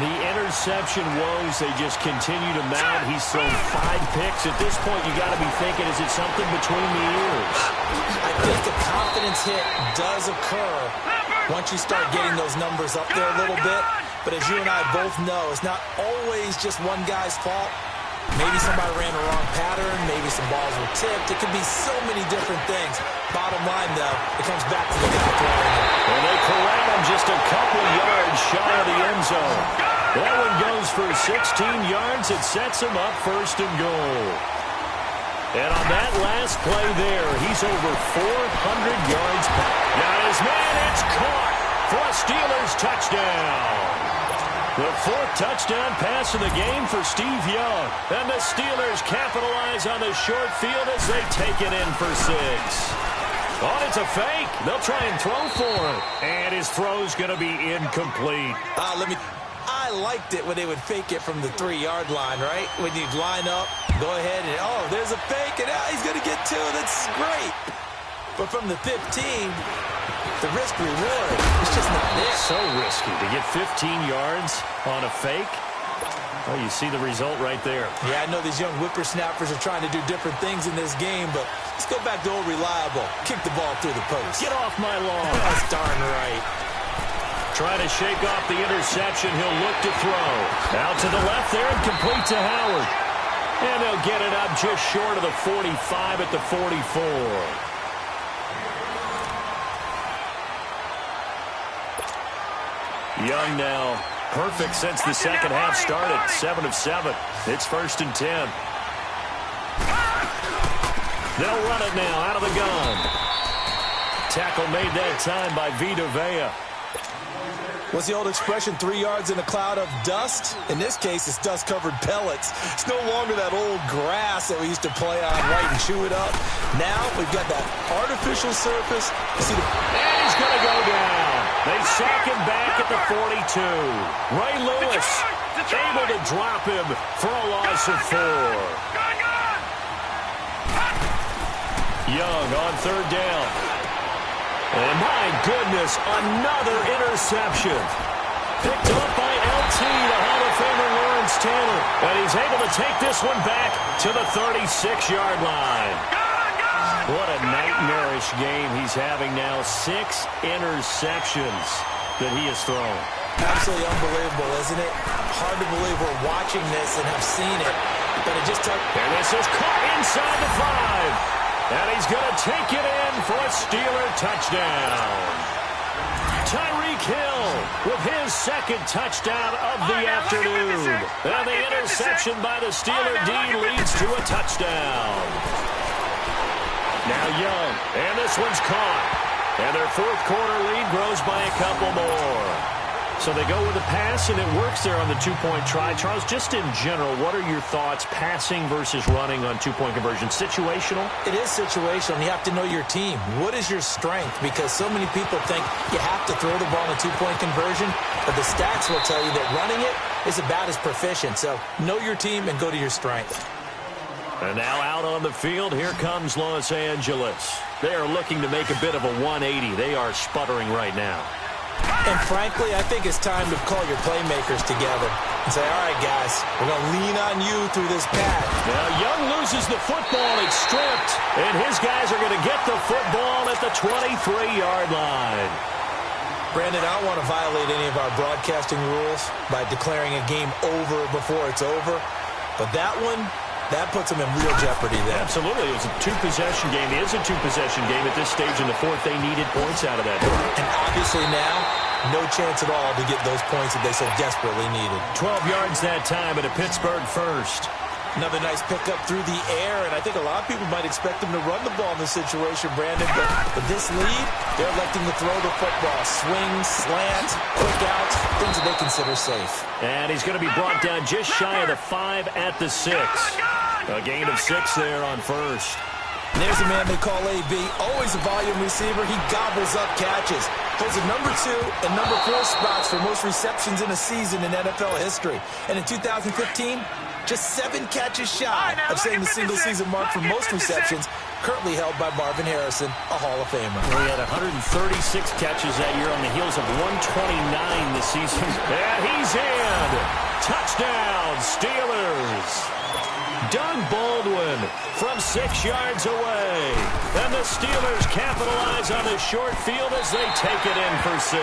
The interception woes, they just continue to mount. He's thrown 5 picks. At this point, you got to be thinking, is it something between the ears? I think a confidence hit does occur once you start getting those numbers up there a little bit. But as you and I both know, it's not always just one guy's fault. Maybe somebody ran a wrong pattern. Maybe some balls were tipped. It could be so many different things. Bottom line, though, it comes back to the guy throwing it. And they corral him just a couple yards shy of the end zone. That one goes for 16 yards. It sets him up first and goal. And on that last play there, he's over 400 yards. Now his man, it's caught for a Steelers touchdown. The fourth touchdown pass of the game for Steve Young. And the Steelers capitalize on the short field as they take it in for 6. Oh, it's a fake. They'll try and throw for it. And his throw's going to be incomplete. I liked it when they would fake it from the 3-yard line, right? When you'd line up, go ahead and, oh, there's a fake, and he's going to get 2. That's great. But from the 15, the risk-reward is just not there. So risky to get 15 yards on a fake. Well, you see the result right there. Yeah, I know these young whippersnappers are trying to do different things in this game, but let's go back to old reliable. Kick the ball through the post. Get off my lawn. That's darn right. Trying to shake off the interception. He'll look to throw. Out to the left there and complete to Howard. And they'll get it up just short of the 45 at the 44. Young now, perfect since the second half started. 7 of 7. It's 1st and 10. They'll run it now out of the gun. Tackle made that time by Vita Vea. What's the old expression, 3 yards in a cloud of dust? In this case, it's dust-covered pellets. It's no longer that old grass that we used to play on, right, and chew it up. Now we've got that artificial surface. And he's going to go down. They sack him back at the 42. Ray Lewis able to drop him for a loss of 4. Young on 3rd down. And my goodness, another interception. Picked up by LT, the Hall of Famer Lawrence Taylor. And he's able to take this one back to the 36-yard line. What a nightmarish game he's having now. 6 interceptions that he has thrown. Absolutely unbelievable, isn't it? Hard to believe we're watching this and have seen it. But it just took... And this is caught inside the 5. And he's going to take it in for a Steeler touchdown. Tyreek Hill with his 2nd touchdown of the afternoon. And the interception by the Steeler D leads to a touchdown. Now Young, and this one's caught. And their 4th quarter lead grows by a couple more. So they go with a pass, and it works there on the 2-point try. Charles, just in general, what are your thoughts passing versus running on 2-point conversion? Situational? It is situational. You have to know your team. What is your strength? Because so many people think you have to throw the ball in a 2-point conversion, but the stats will tell you that running it is about as proficient. So know your team and go to your strength. And now out on the field, here comes Los Angeles. They are looking to make a bit of a 180. They are sputtering right now. And frankly, I think it's time to call your playmakers together and say, all right, guys, we're going to lean on you through this pad. Now Young loses the football. It's stripped. And his guys are going to get the football at the 23-yard line. Brandon, I don't want to violate any of our broadcasting rules by declaring a game over before it's over. But that one, that puts them in real jeopardy there. Absolutely. It was a two-possession game. It is a two-possession game at this stage in the fourth. They needed points out of that. And obviously now, no chance at all to get those points that they so desperately needed. 12 yards that time at a Pittsburgh first. Another nice pickup through the air, and I think a lot of people might expect them to run the ball in this situation, Brandon. But with this lead, they're electing to throw the football. Swing, slant, quick outs, things that they consider safe. And he's going to be brought down just shy of the 5 at the 6. A gain of 6 there on first. And there's a man they call AB, always a volume receiver. He gobbles up catches. Holds the number 2 and number 4 spots for most receptions in a season in NFL history. And in 2015, just 7 catches shy of setting the single-season mark for most receptions, currently held by Marvin Harrison, a Hall of Famer. Well, he had 136 catches that year on the heels of 129 this season. And he's in. Touchdown, Steelers. Doug Baldwin from 6 yards away. And the Steelers capitalize on the short field as they take it in for 6.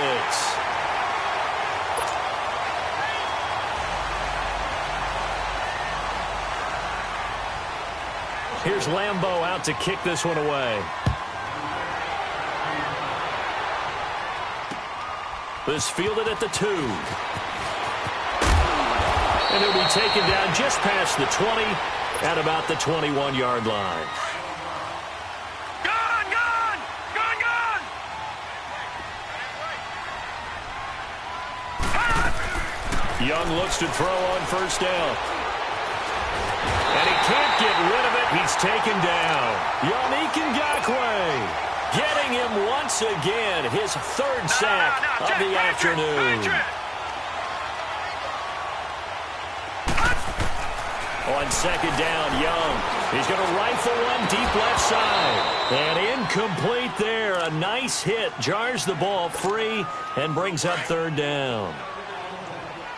Here's Lambeau out to kick this one away. This fielded at the 2. And it'll be taken down just past the 20 at about the 21-yard line. Gone, gone, gone, gone. Young looks to throw on first down. And he can't get rid of it. He's taken down. Yannick Ngakoue getting him once again. His 3rd sack of the afternoon. On second down, Young. He's going to rifle one deep left side. And incomplete there. A nice hit. Jars the ball free and brings up 3rd down.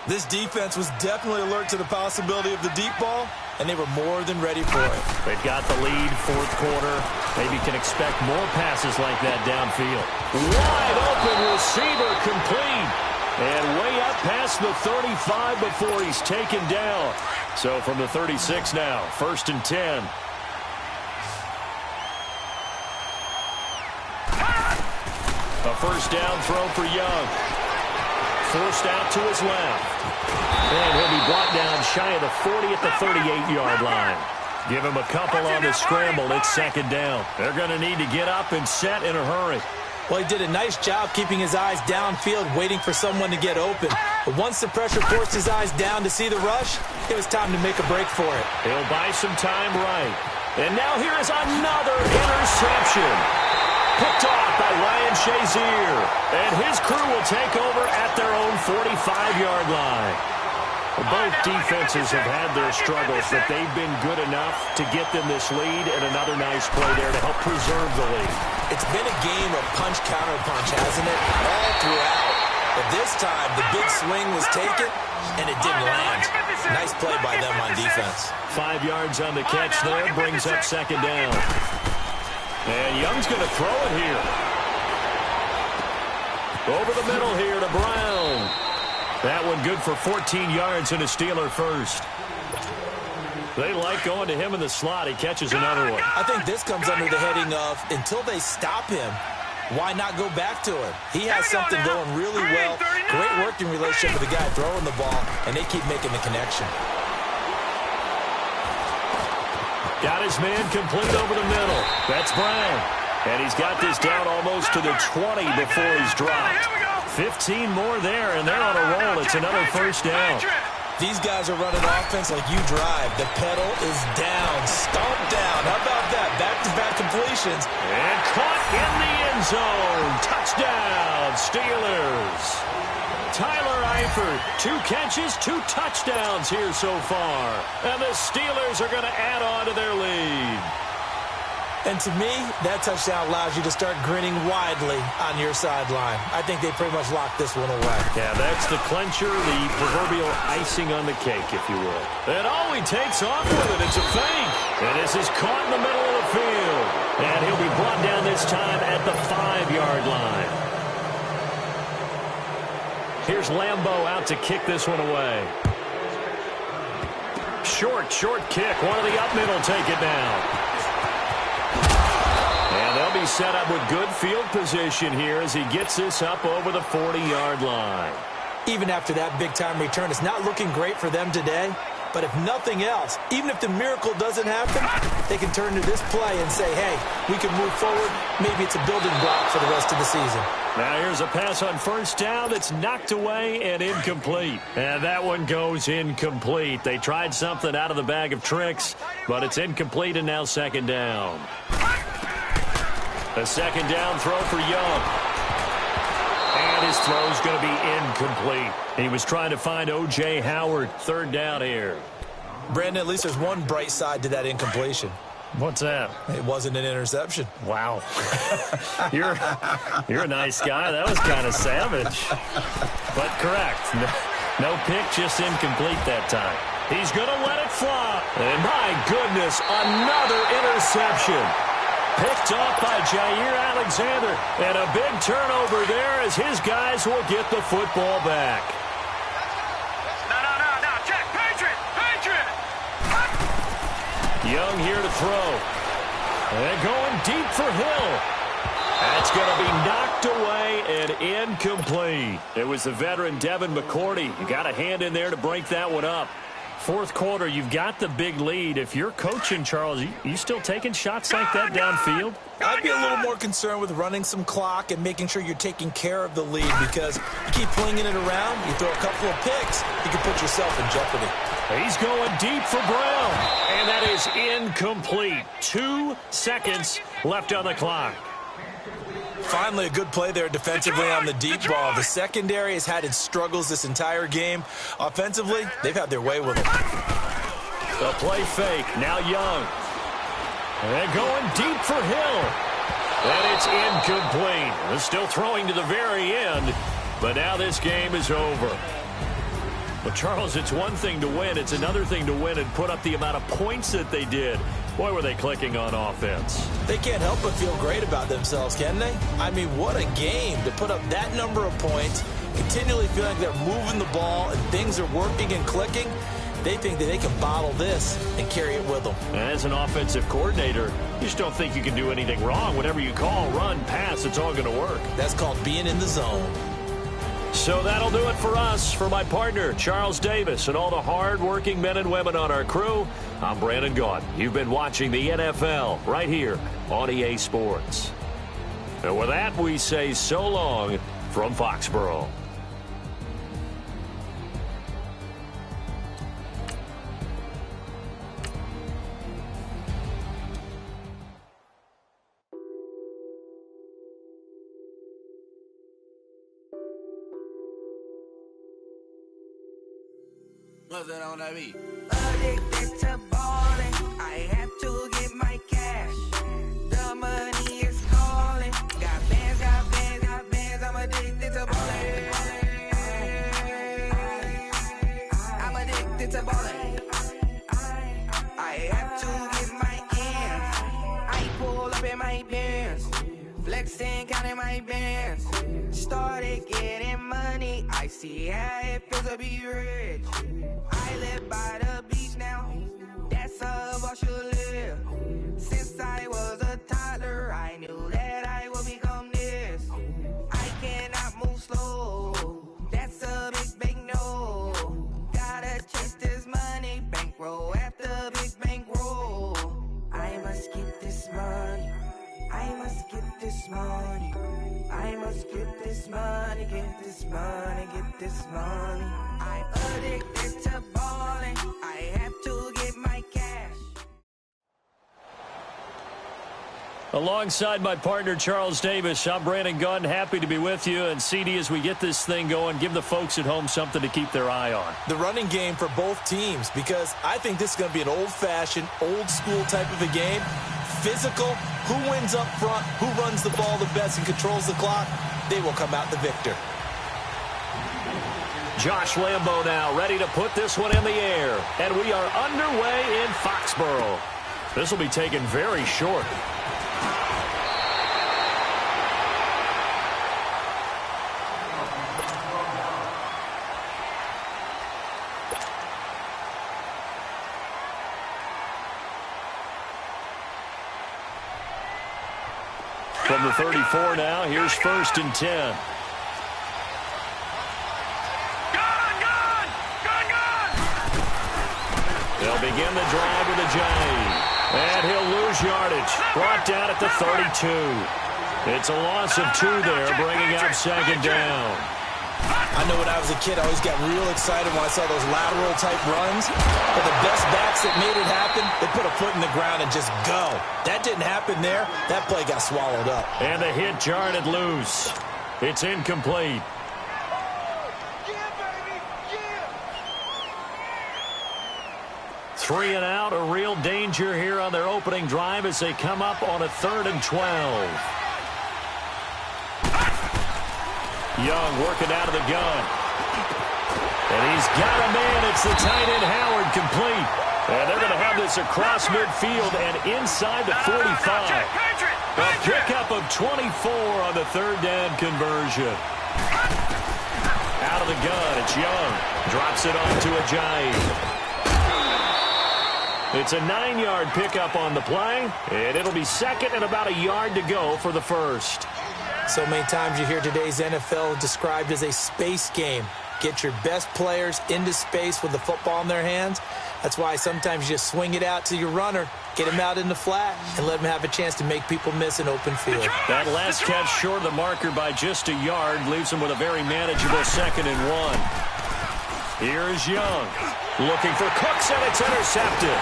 This defense was definitely alert to the possibility of the deep ball, and they were more than ready for it. They've got the lead, 4th quarter. Maybe can expect more passes like that downfield. Wide open receiver complete. And way up past the 35 before he's taken down. So from the 36 now, 1st and 10. A first down throw for Young. Forced out to his left. And he'll be brought down shy of the 40 at the 38-yard line. Give him a couple on the scramble. It's 2nd down. They're going to need to get up and set in a hurry. Well, he did a nice job keeping his eyes downfield, waiting for someone to get open. But once the pressure forced his eyes down to see the rush, it was time to make a break for it. He'll buy some time right. And now here is another interception. Picked off by Ryan Shazier. And his crew will take over at their own 45-yard line. Both defenses have had their struggles, but they've been good enough to get them this lead, and another nice play there to help preserve the lead. It's been a game of punch-counter-punch, hasn't it? All throughout. But this time, the big swing was taken, and it didn't land. Nice play by them on defense. 5 yards on the catch there, brings up 2nd down. And Young's going to throw it here. Over the middle here to Brown. That one good for 14 yards and a Steeler first. They like going to him in the slot. He catches another one. I think this comes under the heading of, until they stop him, why not go back to him? He has something going really well. Great working relationship with the guy throwing the ball, and they keep making the connection. Got his man complete over the middle. That's Brown. And he's got this down almost to the 20 before he's dropped. 15 more there, and they're on a roll. It's another first down. These guys are running offense like you drive. The pedal is down. Stomp down. How about that? Back to back-to-back completions. And caught in the end zone. Touchdown, Steelers. Tyler Eifert, 2 catches, 2 touchdowns here so far. And the Steelers are going to add on to their lead. And to me, that touchdown allows you to start grinning widely on your sideline. I think they pretty much locked this one away. Yeah, that's the clincher, the proverbial icing on the cake, if you will. And oh, he takes off with it. It's a fake. And this is caught in the middle of the field. And he'll be brought down this time at the 5-yard line. Here's Lambeau out to kick this one away. Short kick. One of the up middle take it down. And they'll be set up with good field position here as he gets this up over the 40-yard line. Even after that big-time return, it's not looking great for them today. But if nothing else, even if the miracle doesn't happen, they can turn to this play and say, hey, we can move forward. Maybe it's a building block for the rest of the season. Now here's a pass on first down that's knocked away and incomplete. And that one goes incomplete. They tried something out of the bag of tricks, but it's incomplete and now second down. A second down throw for Young. And his throw's going to be incomplete. He was trying to find O.J. Howard. Third down here. Brandon, at least there's one bright side to that incompletion. What's that? It wasn't an interception. Wow. You're a nice guy. That was kind of savage. But correct. No pick, just incomplete that time. He's going to let it fly. And my goodness, another interception. Picked off by Jair Alexander. And a big turnover there as his guys will get the football back. No. Check. Patriot. Young here to throw. And going deep for Hill. That's going to be knocked away and incomplete. It was the veteran Devin McCourty. You got a hand in there to break that one up. Fourth quarter, you've got the big lead. If you're coaching, Charles, you still taking shots like that downfield? I'd be a little more concerned with running some clock and making sure you're taking care of the lead, because you keep flinging it around, you throw a couple of picks, you can put yourself in jeopardy. He's going deep for Brown, and that is incomplete. 2 seconds left on the clock. Finally, a good play there defensively on the deep ball. The secondary has had its struggles this entire game. Offensively, they've had their way with it. The play fake. Now Young. And going deep for Hill. And it's incomplete. They're still throwing to the very end. But now this game is over. Well, Charles, it's one thing to win. It's another thing to win and put up the amount of points that they did. Boy, were they clicking on offense. They can't help but feel great about themselves, can they? I mean, what a game to put up that number of points, continually feeling like they're moving the ball and things are working and clicking. They think that they can bottle this and carry it with them. As an offensive coordinator, you just don't think you can do anything wrong. Whatever you call, run, pass, it's all going to work. That's called being in the zone. So that'll do it for us. For my partner, Charles Davis, and all the hard-working men and women on our crew, I'm Brandon Gaudin. You've been watching the NFL right here on EA Sports. And with that, we say so long from Foxborough. What's that on that beat? Addicted to ballin', I have to get my cash. The money is calling. Got bands, I'm addicted to ballin'. I'm addicted to ballin'. I have to get my ends. I pull up in my Benz, flexing, counting my bands. Started getting money, I see how it feels to be rich. I live by the beach now, that's how I should live. Since I was a toddler, I knew that I would become this. I cannot move slow, that's a big no. Gotta chase this money, bankroll after big bankroll. I must get this money, I must get this money. I must get this money, get this money, get this money. I'm addicted to ballin', I have to get my cash. Alongside my partner, Charles Davis, I'm Brandon Gunn. Happy to be with you. And, CD, as we get this thing going, give the folks at home something to keep their eye on. The running game for both teams, because I think this is going to be an old-fashioned, old-school type of a game. Physical, who wins up front, who runs the ball the best and controls the clock, they will come out the victor. Josh Lambo now ready to put this one in the air. And we are underway in Foxborough. This will be taken very short. From the 34 now, here's 1st and 10. They'll begin the drive with a J. And he'll lose yardage. Brought down at the 32. It's a loss of 2 there, bringing up 2nd down. I know when I was a kid, I always got real excited when I saw those lateral-type runs. But the best backs that made it happen, they put a foot in the ground and just go. That didn't happen there. That play got swallowed up. And the hit jarred it loose. It's incomplete. Three and out, a real danger here on their opening drive as they come up on a 3rd and 12. Young working out of the gun. And he's got a man. It's the tight end Howard, complete. And they're going to have this across midfield and inside the 45. A pickup of 24 on the 3rd down conversion. Out of the gun, it's Young. Drops it off to Ajayi. It's a 9-yard pickup on the play, and it'll be 2nd and about a yard to go for the 1st. So many times you hear today's NFL described as a space game. Get your best players into space with the football in their hands. That's why sometimes you just swing it out to your runner, get him out in the flat, and let him have a chance to make people miss an open field. That last catch short of the marker by just a yard leaves him with a very manageable 2nd and 1. Here's Young. Looking for Cooks, and it's intercepted.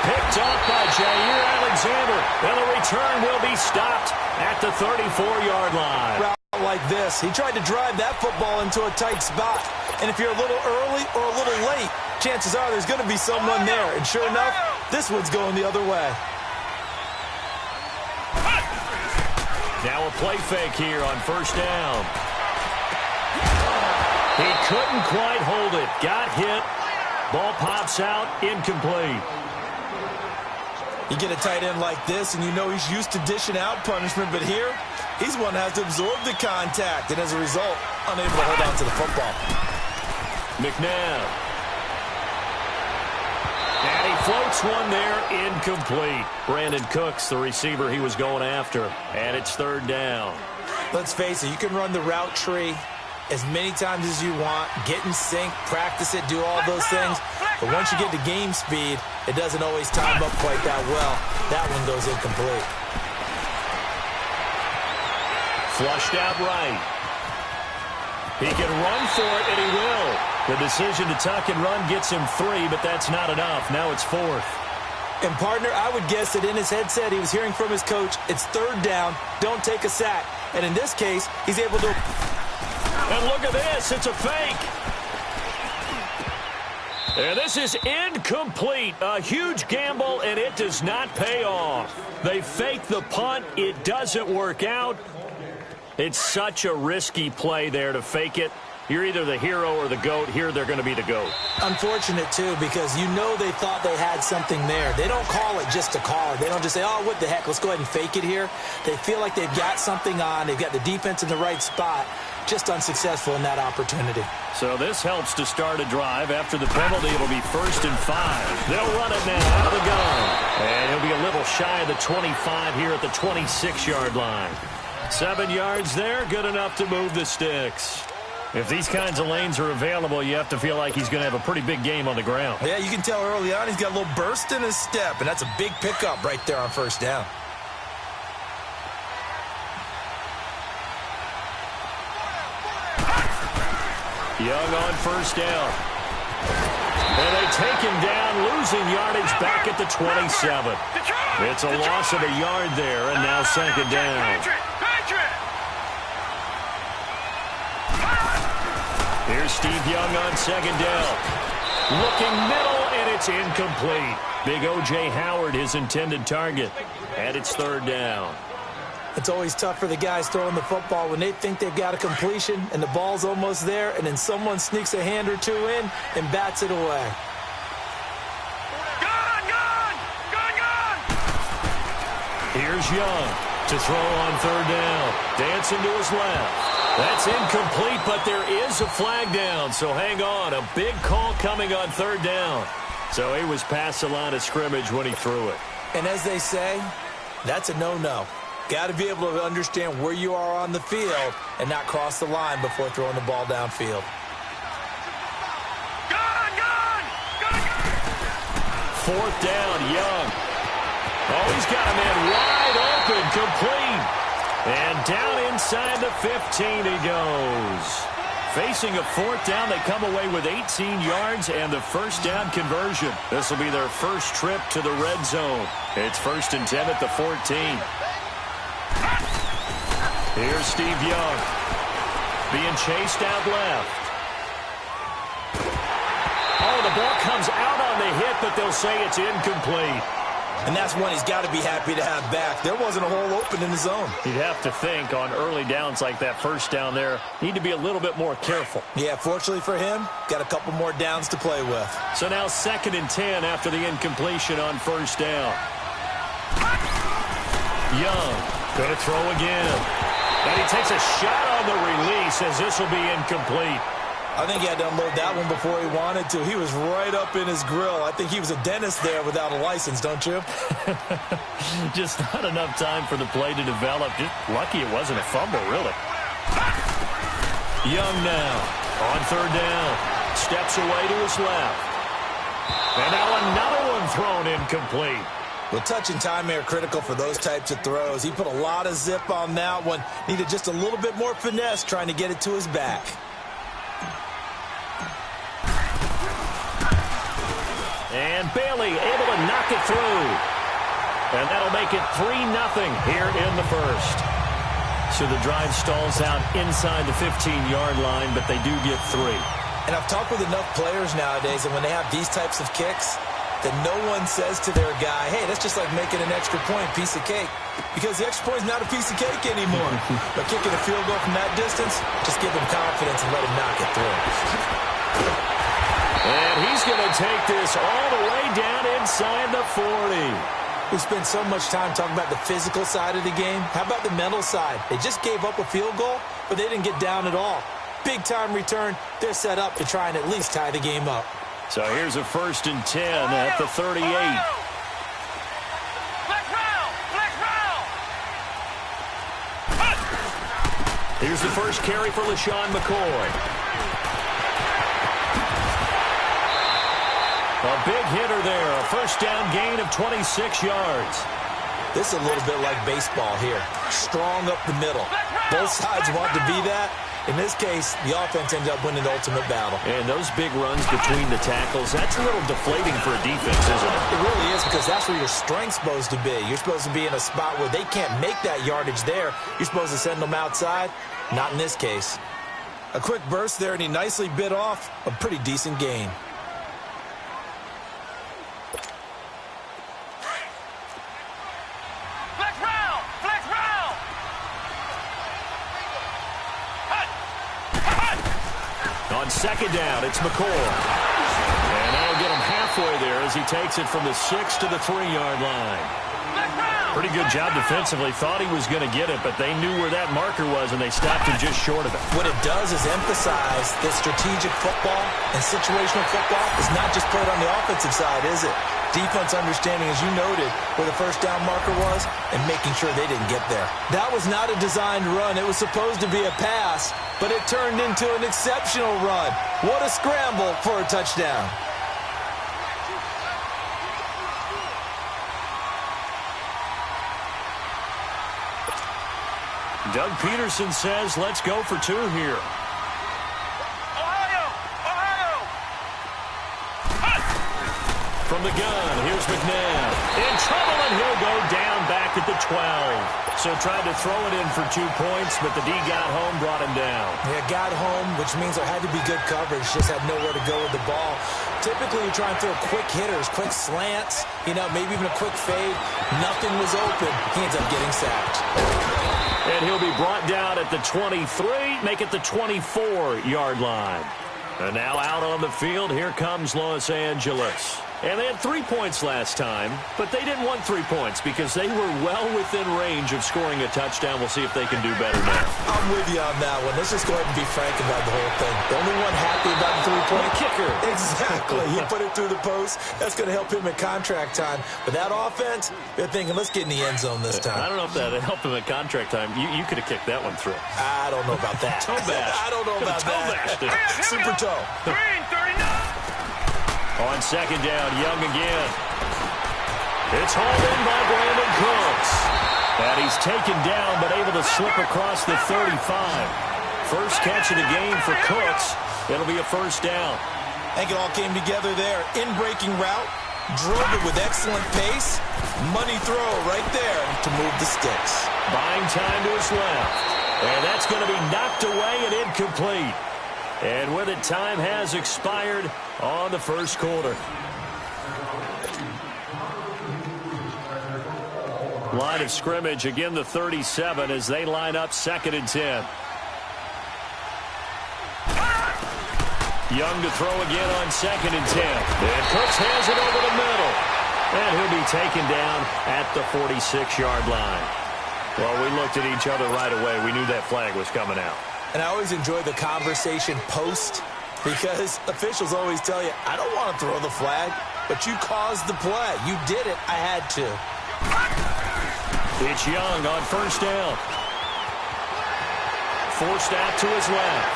Picked off by Jair Alexander, and the return will be stopped at the 34-yard line. Route like this, he tried to drive that football into a tight spot. And if you're a little early or a little late, chances are there's going to be someone there. And sure enough, this one's going the other way. Now a play fake here on 1st down. He couldn't quite hold it. Got hit. Ball pops out. Incomplete. You get a tight end like this, and you know he's used to dishing out punishment, but here, he's one that has to absorb the contact, and as a result, unable to hold on to the football. McNabb. And he floats one there, incomplete. Brandon Cooks, the receiver he was going after, and it's 3rd down. Let's face it, you can run the route tree as many times as you want, get in sync, practice it, do all those things. But once you get to game speed, it doesn't always time up quite that well. That one goes incomplete. Flushed out right. He can run for it, and he will. The decision to tuck and run gets him 3, but that's not enough. Now it's 4th. And, partner, I would guess that in his headset he was hearing from his coach, it's 3rd down, don't take a sack. And in this case, he's able to... And look at this. It's a fake. And this is incomplete. A huge gamble, and it does not pay off. They fake the punt. It doesn't work out. It's such a risky play there to fake it. You're either the hero or the GOAT. Here they're going to be the GOAT. Unfortunate, too, because you know they thought they had something there. They don't call it just to call it. They don't just say, oh, what the heck, let's go ahead and fake it here. They feel like they've got something on. They've got the defense in the right spot. Just unsuccessful in that opportunity. So this helps to start a drive. After the penalty, it'll be 1st and 5. They'll run it now out of the gun. And he'll be a little shy of the 25 here at the 26-yard line. 7 yards there, good enough to move the sticks. If these kinds of lanes are available, you have to feel like he's going to have a pretty big game on the ground. Yeah, you can tell early on he's got a little burst in his step, and that's a big pickup right there on 1st down. Young on 1st down. And they take him down, losing yardage back at the 27. It's a loss of a yard there, and now second down. Here's Steve Young on second down. Looking middle, and it's incomplete. Big O.J. Howard, his intended target. And it's third down. It's always tough for the guys throwing the football when they think they've got a completion and the ball's almost there, and then someone sneaks a hand or two in and bats it away. Here's Young to throw on third down. Dancing to his left. That's incomplete, but there is a flag down, so hang on. A big call coming on third down. So he was past the line of scrimmage when he threw it. And as they say, that's a no-no. Got to be able to understand where you are on the field and not cross the line before throwing the ball downfield. Fourth down, Young. Oh, he's got a man wide open, complete. And down inside the 15 he goes. Facing a fourth down, they come away with 18 yards and the first down conversion. This will be their first trip to the red zone. It's 1st and 10 at the 14. Here's Steve Young. Being chased out left. Oh, the ball comes out on the hit, but they'll say it's incomplete. And that's one he's got to be happy to have back. There wasn't a hole open in the zone. You'd have to think on early downs like that first down there, need to be a little bit more careful. Yeah, fortunately for him, got a couple more downs to play with. So now 2nd and 10 after the incompletion on first down. Young going to throw again. And he takes a shot on the release as this will be incomplete. I think he had to unload that one before he wanted to. He was right up in his grill. I think he was a dentist there without a license, don't you? Just not enough time for the play to develop. Just lucky it wasn't a fumble, really. Young now on third down. Steps away to his left. And now another one thrown incomplete. Well, touch and timing are critical for those types of throws. He put a lot of zip on that one. Needed just a little bit more finesse trying to get it to his back. And Bailey able to knock it through. And that'll make it 3-0 here in the first. So the drive stalls out inside the 15-yard line, but they do get 3. And I've talked with enough players nowadays, and when they have these types of kicks, that no one says to their guy, hey, that's just like making an extra point, piece of cake. Because the extra point is not a piece of cake anymore. But kicking a field goal from that distance, just give him confidence and let him knock it through. And he's going to take this all the way down inside the 40. We spend so much time talking about the physical side of the game. How about the mental side? They just gave up a field goal, but they didn't get down at all. Big-time return. They're set up to try and at least tie the game up. So here's a 1st and 10 at the 38. Here's the first carry for LaShawn McCoy. A big hitter there, a first down gain of 26 yards. This is a little bit like baseball here. Strong up the middle. Both sides want to be that. In this case, the offense ends up winning the ultimate battle. And those big runs between the tackles, that's a little deflating for a defense, isn't it? It really is, because that's where your strength's supposed to be. You're supposed to be in a spot where they can't make that yardage there. You're supposed to send them outside. Not in this case. A quick burst there, and he nicely bit off a pretty decent gain. On second down, it's McCoy. And that'll get him halfway there as he takes it from the 6 to the 3-yard line. Pretty good job defensively. Thought he was going to get it, but they knew where that marker was, and they stopped him just short of it. What it does is emphasize that strategic football and situational football is not just played on the offensive side, is it? Defense understanding, as you noted, where the first down marker was and making sure they didn't get there. That was not a designed run. It was supposed to be a pass, but it turned into an exceptional run. What a scramble for a touchdown. Doug Peterson says, let's go for 2 here. From the gun, here's McNabb. In trouble, and he'll go down back at the 12. So tried to throw it in for 2 points, but the D got home, brought him down. Yeah, got home, which means there had to be good coverage. Just had nowhere to go with the ball. Typically, you try and throw quick hitters, quick slants, maybe even a quick fade. Nothing was open. He ends up getting sacked. And he'll be brought down at the 23, make it the 24-yard line. And now out on the field, here comes Los Angeles. And they had 3 points last time, but they didn't want 3 points because they were well within range of scoring a touchdown. We'll see if they can do better now. I'm with you on that one. Let's just go ahead and be frank about the whole thing. The only one happy about the three-point kicker. Exactly. He put it through the post. That's going to help him at contract time. But that offense, they're thinking, let's get in the end zone this time. I don't know if that helped him at contract time. You could have kicked that one through. I don't know about that. Toe bash. I don't know about that. Super toe. Green, 39. On second down, Young again. It's hauled in by Brandon Cooks. And he's taken down but able to slip across the 35. First catch of the game for Cooks. It'll be a first down. I think it all came together there. In-breaking route, drove it with excellent pace. Money throw right there to move the sticks. Buying time to his left. And that's going to be knocked away and incomplete. And with it, time has expired on the first quarter. Line of scrimmage, again the 37 as they line up 2nd and 10. Young to throw again on 2nd and 10. And Cooks has it over the middle. And he'll be taken down at the 46-yard line. Well, we looked at each other right away. We knew that flag was coming out. And I always enjoy the conversation post because officials always tell you, I don't want to throw the flag, but you caused the play. You did it. I had to. It's Young on first down. Forced out to his left.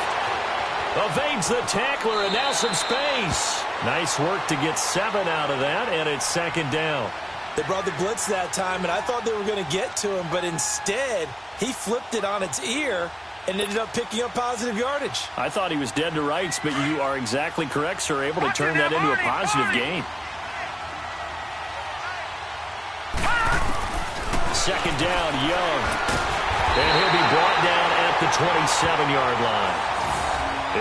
Evades the tackler and now some space. Nice work to get 7 out of that, and it's 2nd down. They brought the blitz that time, and I thought they were going to get to him, but instead he flipped it on its ear and ended up picking up positive yardage. I thought he was dead to rights, but you are exactly correct, sir. Able to turn that into a positive gain. 2nd down, Young. And he'll be brought down at the 27-yard line.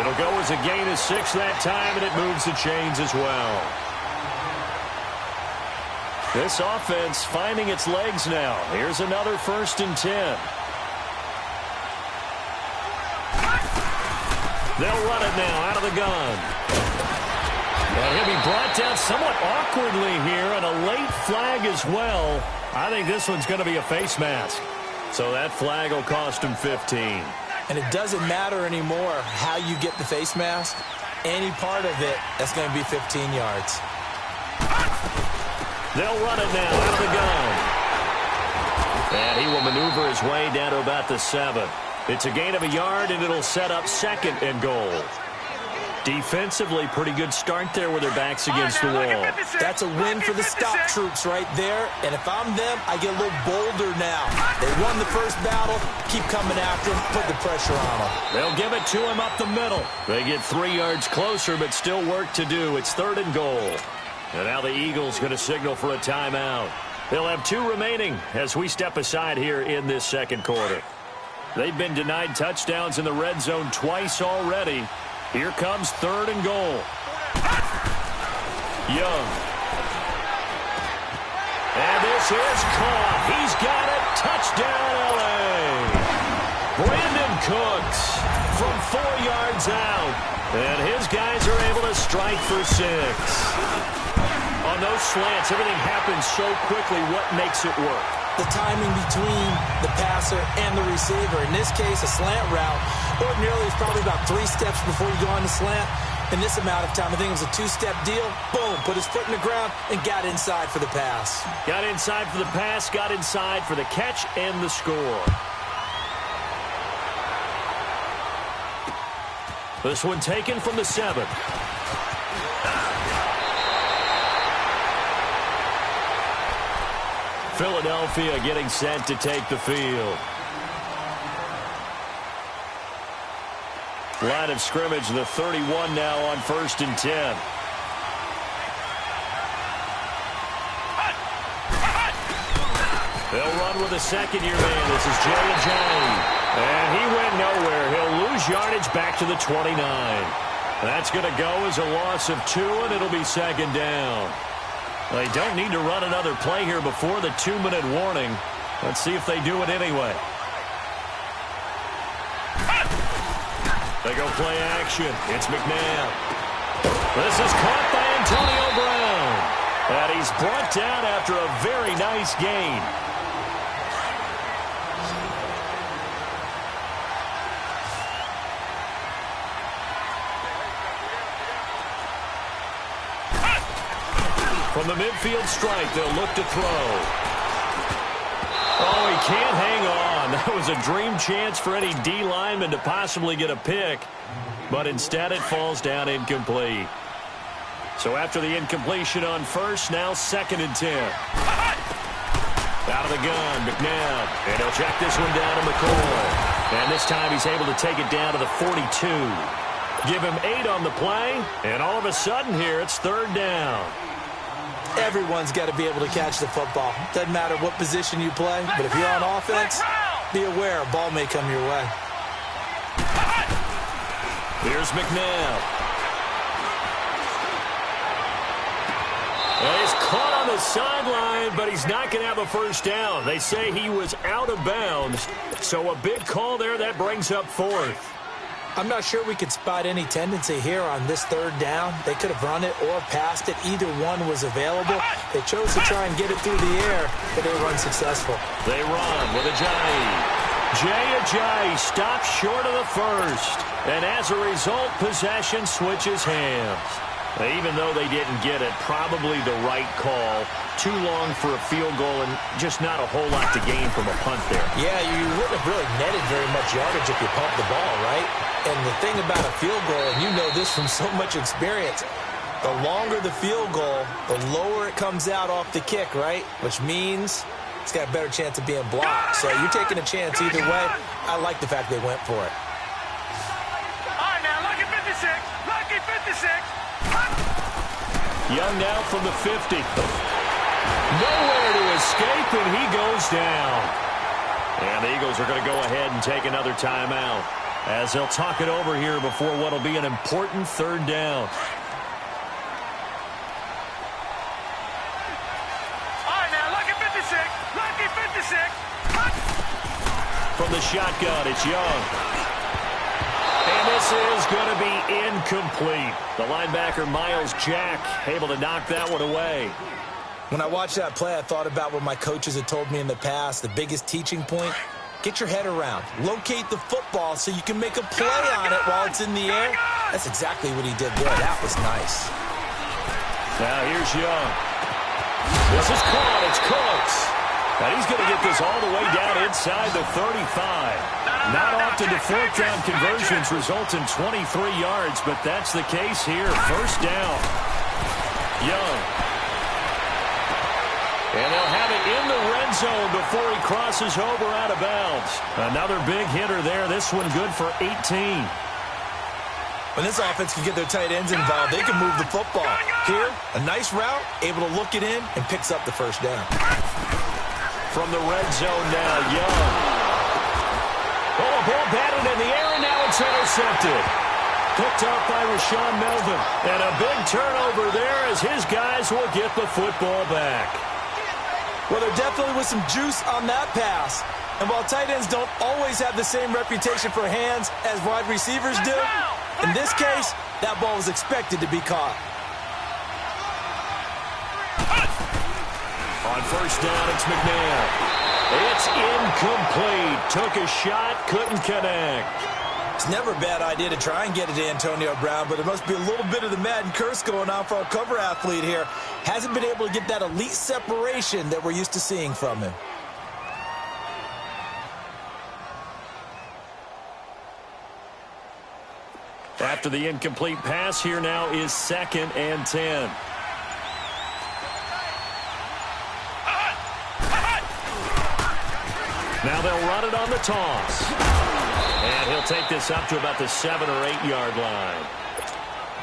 It'll go as a gain of 6 that time, and it moves the chains as well. This offense finding its legs now. Here's another 1st and 10. They'll run it now out of the gun. And he'll be brought down somewhat awkwardly here, and a late flag as well. I think this one's going to be a face mask. So that flag will cost him 15. And it doesn't matter anymore how you get the face mask. Any part of it, that's going to be 15 yards. They'll run it now out of the gun. And he will maneuver his way down to about the 7. It's a gain of a yard, and it'll set up 2nd and goal. Defensively, pretty good start there with their backs against the wall. That's a win for the stop troops right there. And if I'm them, I get a little bolder now. They won the first battle. Keep coming after them. Put the pressure on them. They'll give it to him up the middle. They get 3 yards closer, but still work to do. It's 3rd and goal. And now the Eagles going to signal for a timeout. They'll have 2 remaining as we step aside here in this 2nd quarter. They've been denied touchdowns in the red zone twice already. Here comes 3rd and goal. Young. And this is caught. He's got it. Touchdown, L.A. Brandon Cooks from 4 yards out. And his guys are able to strike for 6. On those slants, everything happens so quickly. What makes it work? The timing between the passer and the receiver. In this case, a slant route. Ordinarily, it's probably about 3 steps before you go on the slant. In this amount of time, I think it was a 2-step deal. Boom, put his foot in the ground and got inside for the pass. Got inside for the pass, got inside for the catch and the score. This one taken from the 7. Philadelphia getting set to take the field. Line of scrimmage, the 31 now on 1st and 10. They'll run with a second-year man. This is Jay. And he went nowhere. He'll lose yardage back to the 29. That's going to go as a loss of 2, and it'll be second down. They don't need to run another play here before the 2-minute warning. Let's see if they do it anyway. They go play action. It's McNabb. This is caught by Antonio Brown. And he's brought down after a very nice gain. From the midfield stripe, they'll look to throw. Oh, he can't hang on. That was a dream chance for any D lineman to possibly get a pick. But instead it falls down incomplete. So after the incompletion on first, now 2nd and 10. Out of the gun, McNabb. And he'll check this one down to McCoy. And this time he's able to take it down to the 42. Give him 8 on the play. And all of a sudden here, it's 3rd down. Everyone's got to be able to catch the football. Doesn't matter what position you play, but if you're on offense, be aware a ball may come your way. Here's McNabb. Well, he's caught on the sideline, but he's not going to have a first down. They say he was out of bounds, so a big call there. That brings up 4th. I'm not sure we could spot any tendency here on this 3rd down. They could have run it or passed it. Either one was available. They chose to try and get it through the air, but they were unsuccessful. They run with Ajayi stops short of the first. And as a result, possession switches hands. Even though they didn't get it, probably the right call. Too long for a field goal and just not a whole lot to gain from a punt there. Yeah, you wouldn't have really netted very much yardage if you pumped the ball, right? And the thing about a field goal, and you know this from so much experience, the longer the field goal, the lower it comes out off the kick, right? Which means it's got a better chance of being blocked. So you're taking a chance either way. I like the fact they went for it. All right, now, lucky 56. Lucky 56. Young now from the 50. Nowhere to escape, and he goes down. And the Eagles are going to go ahead and take another timeout as they'll talk it over here before what will be an important 3rd down. All right, now, lucky 56. Lucky 56. From the shotgun, it's Young. And this is going to be incomplete. The linebacker, Miles Jack, able to knock that one away. When I watched that play, I thought about what my coaches had told me in the past. The biggest teaching point, get your head around. Locate the football so you can make a play on it while it's in the air. That's exactly what he did there. That was nice. Now here's Young. This is caught. It's Cooks. And he's going to get this all the way down inside the 35. Not often do 4th down conversions result in 23 yards, but that's the case here. 1st down. Young. And they'll have it in the red zone before he crosses over out of bounds. Another big hitter there. This one good for 18. When this offense can get their tight ends involved, they can move the football. Here, a nice route, able to look it in, and picks up the 1st down. From the red zone now, Young. Oh, a ball batted in the air, and now it's intercepted. Picked up by Rashawn Melvin. And a big turnover there as his guys will get the football back. Well, there definitely was some juice on that pass. And while tight ends don't always have the same reputation for hands as wide receivers do, in this case, that ball was expected to be caught. On 1st down, it's McNabb. It's incomplete. Took a shot, couldn't connect. It's never a bad idea to try and get it to Antonio Brown, but there must be a little bit of the Madden curse going on for our cover athlete here. Hasn't been able to get that elite separation that we're used to seeing from him. After the incomplete pass, here now is 2nd and 10. Now they'll run it on the toss. And he'll take this up to about the 7 or 8 yard line.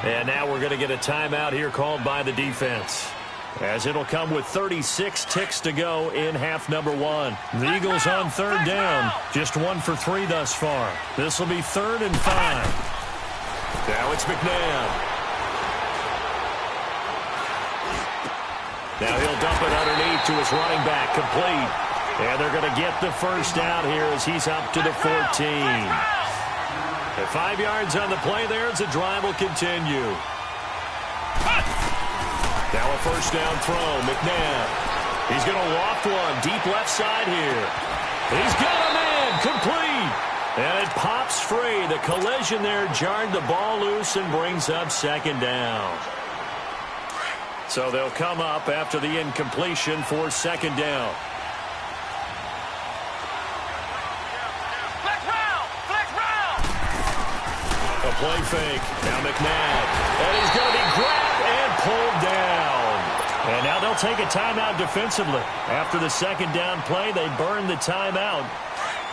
And now we're going to get a timeout here called by the defense. as it'll come with 36 ticks to go in half number one. The Eagles on third down, just 1 for 3 thus far. This will be 3rd and 5. Now it's McNabb. Now he'll dump it underneath to his running back, complete. And they're going to get the first down here as he's up to the 14. At 5 yards on the play there as the drive will continue. Now a first down throw, McNabb. He's going to loft one deep left side here. He's got a man, complete. And it pops free. The collision there jarred the ball loose and brings up 2nd down. So they'll come up after the incompletion for 2nd down. A play fake. Now McNabb. And he's going to be grabbed and pulled down. And now they'll take a timeout defensively. After the 2nd down play, they burn the timeout,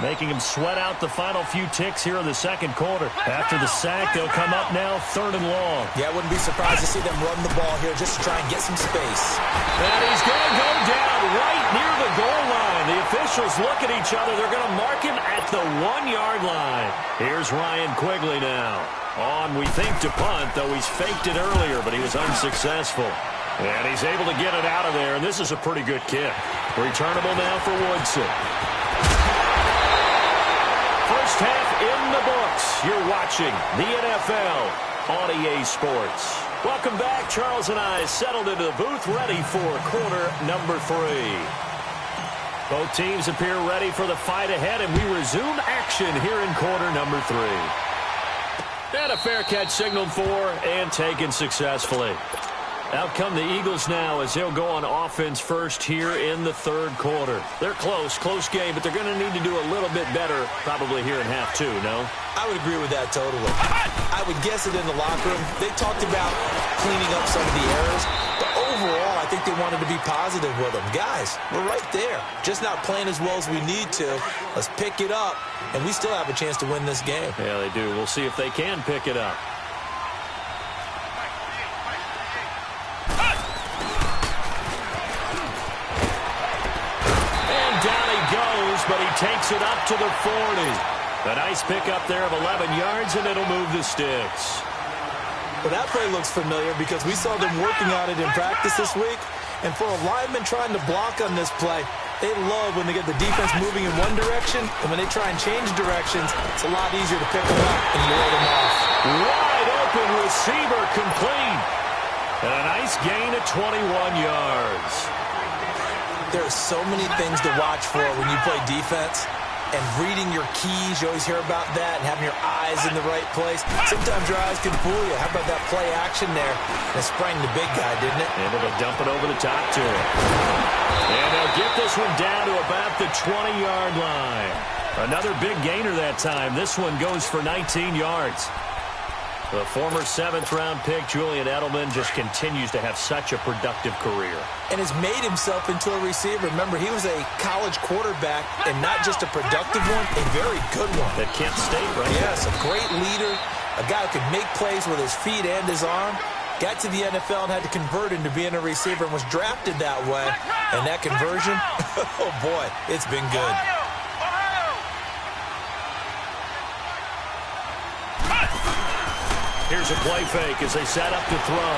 making him sweat out the final few ticks here in the 2nd quarter. After the sack, they'll come up now 3rd and long. Yeah, I wouldn't be surprised to see them run the ball here just to try and get some space. And he's going to go down right near the goal line. The officials look at each other. They're going to mark him at the 1-yard line. Here's Ryan Quigley now. On, we think, to punt, though he's faked it earlier, but he was unsuccessful. And he's able to get it out of there, and this is a pretty good kick. Returnable now for Woodson. First half in the books. You're watching the NFL on EA Sports. Welcome back. Charles and I settled into the booth, ready for quarter number 3. Both teams appear ready for the fight ahead, and we resume action here in quarter number 3. And a fair catch signaled for and taken successfully. Out come the Eagles now as they'll go on offense first here in the 3rd quarter. They're close game, but they're going to need to do a little bit better probably here in half 2, no? I would agree with that totally. I would guess it in the locker room. They talked about cleaning up some of the errors, but overall, I think they wanted to be positive with them. Guys, we're right there. Just not playing as well as we need to. Let's pick it up, and we still have a chance to win this game. Yeah, they do. We'll see if they can pick it up. But he takes it up to the 40. A nice pickup there of 11 yards, and it'll move the sticks. Well, that play looks familiar because we saw them working on it in practice this week. And for a lineman trying to block on this play, they love when they get the defense moving in one direction, and when they try and change directions, it's a lot easier to pick them up and roll them off. Wide open receiver, complete. And a nice gain of 21 yards. There are so many things to watch for when you play defense, and reading your keys, you always hear about that, and having your eyes in the right place. Sometimes your eyes can fool you. How about that play action there? And it sprang the big guy, didn't it? Able to dump it over the top to him. And they'll get this one down to about the 20-yard line. Another big gainer that time. This one goes for 19 yards. The former 7th-round pick, Julian Edelman, just continues to have such a productive career. And has made himself into a receiver. Remember, he was a college quarterback, and not just a productive one, a very good one. At Kent State, right? Yes, a great leader, a guy who could make plays with his feet and his arm. Got to the NFL and had to convert into being a receiver and was drafted that way. And that conversion, oh boy, it's been good. Here's a play fake as they set up to throw.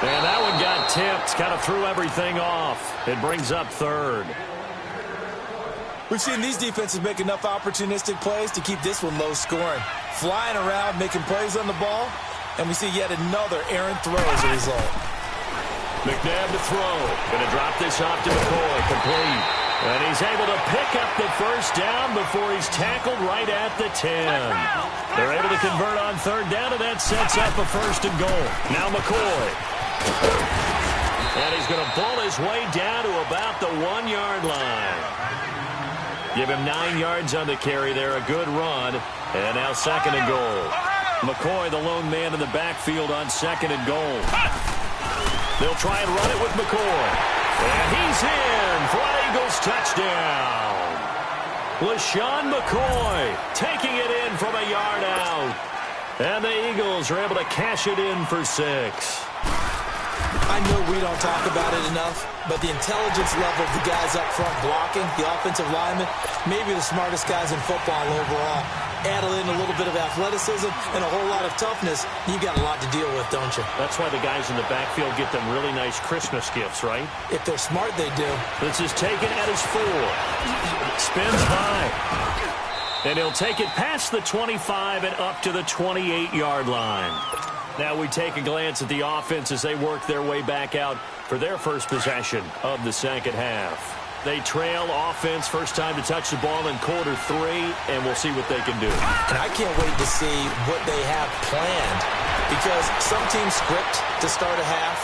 And that one got tipped. Kind of threw everything off. It brings up 3rd. We've seen these defenses make enough opportunistic plays to keep this one low scoring. Flying around, making plays on the ball, and we see yet another errant throw as a result. McNabb to throw. Going to drop this off to McCoy. Complete. And he's able to pick up the first down before he's tackled right at the 10. They're able to convert on 3rd down, and that sets up a 1st and goal. Now McCoy. And he's going to pull his way down to about the 1-yard line. Give him 9 yards on the carry there. A good run. And now 2nd and goal. McCoy, the lone man in the backfield on 2nd and goal. They'll try and run it with McCoy. And he's in for an Eagles touchdown. LaShawn McCoy taking it in from a yard out. And the Eagles are able to cash it in for 6. I know we don't talk about it enough, but the intelligence level of the guys up front blocking, the offensive linemen, maybe the smartest guys in football overall. Add in a little bit of athleticism and a whole lot of toughness, you've got a lot to deal with, don't you? That's why the guys in the backfield get them really nice Christmas gifts, right? If they're smart, they do. This is taken at his 4. Spins by. And he'll take it past the 25 and up to the 28-yard line. Now we take a glance at the offense as they work their way back out for their first possession of the second half. They trail offense, first time to touch the ball in quarter 3, and we'll see what they can do. And I can't wait to see what they have planned, because some teams script to start a half.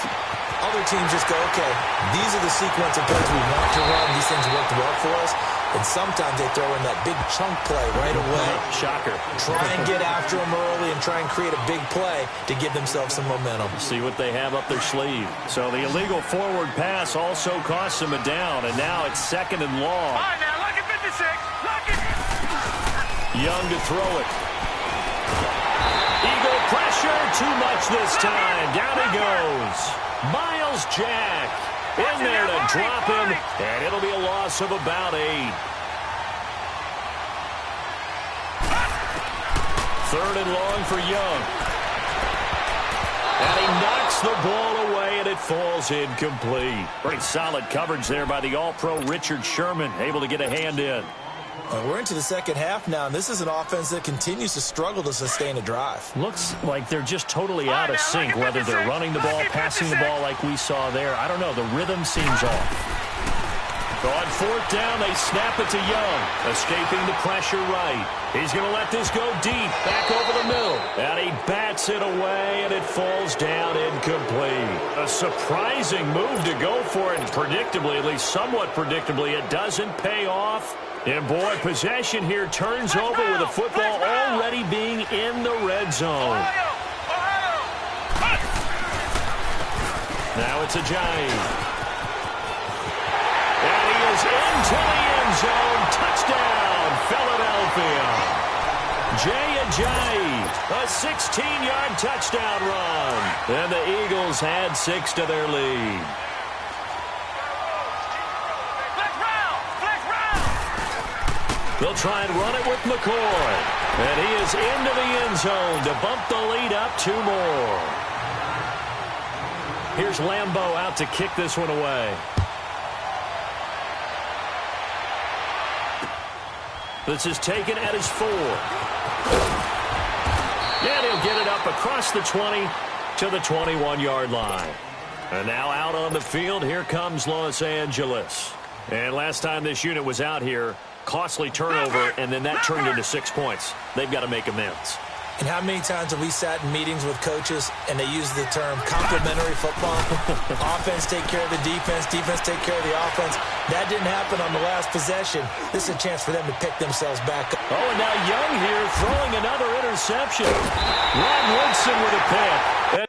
Other teams just go, okay, these are the sequence of plays we want to run. These things worked well for us. And sometimes they throw in that big chunk play right away. Shocker. Try and get after them early and try and create a big play to give themselves some momentum. See what they have up their sleeve. So the illegal forward pass also costs them a down, and now it's 2nd and long. All right, now, look at 56. Look at... Young to throw it. Eagle pressure, too much this time. Down he goes. Miles Jack in there to drop him, and it'll be a loss of about 8. 3rd and long for Young. And he knocks the ball away, and it falls incomplete. Pretty solid coverage there by the All-Pro Richard Sherman, able to get a hand in. We're into the second half now, and this is an offense that continues to struggle to sustain a drive. Looks like they're just totally out of sync, whether they're running the ball, passing the ball like we saw there. I don't know. The rhythm seems off. On 4th down, they snap it to Young, escaping the pressure right. He's going to let this go deep, back over the middle. And he bats it away, and it falls down incomplete. A surprising move to go for it, and predictably, at least somewhat predictably, it doesn't pay off. And, boy, possession here turns over with the football already being in the red zone. Now it's Ajayi. And he is into the end zone. Touchdown, Philadelphia. Jay Ajayi, a 16-yard touchdown run. And the Eagles add 6 to their lead. They'll try and run it with McCoy. And he is into the end zone to bump the lead up 2 more. Here's Lambeau out to kick this one away. This is taken at his 4. And he'll get it up across the 20 to the 21-yard line. And now out on the field, here comes Los Angeles. And last time this unit was out here, costly turnover, and then that turned into 6 points. They've got to make amends. And how many times have we sat in meetings with coaches and they use the term complementary football? Offense take care of the defense, defense take care of the offense. That didn't happen on the last possession. This is a chance for them to pick themselves back up. Oh, and now Young here throwing another interception. Ron Woodson with a pick.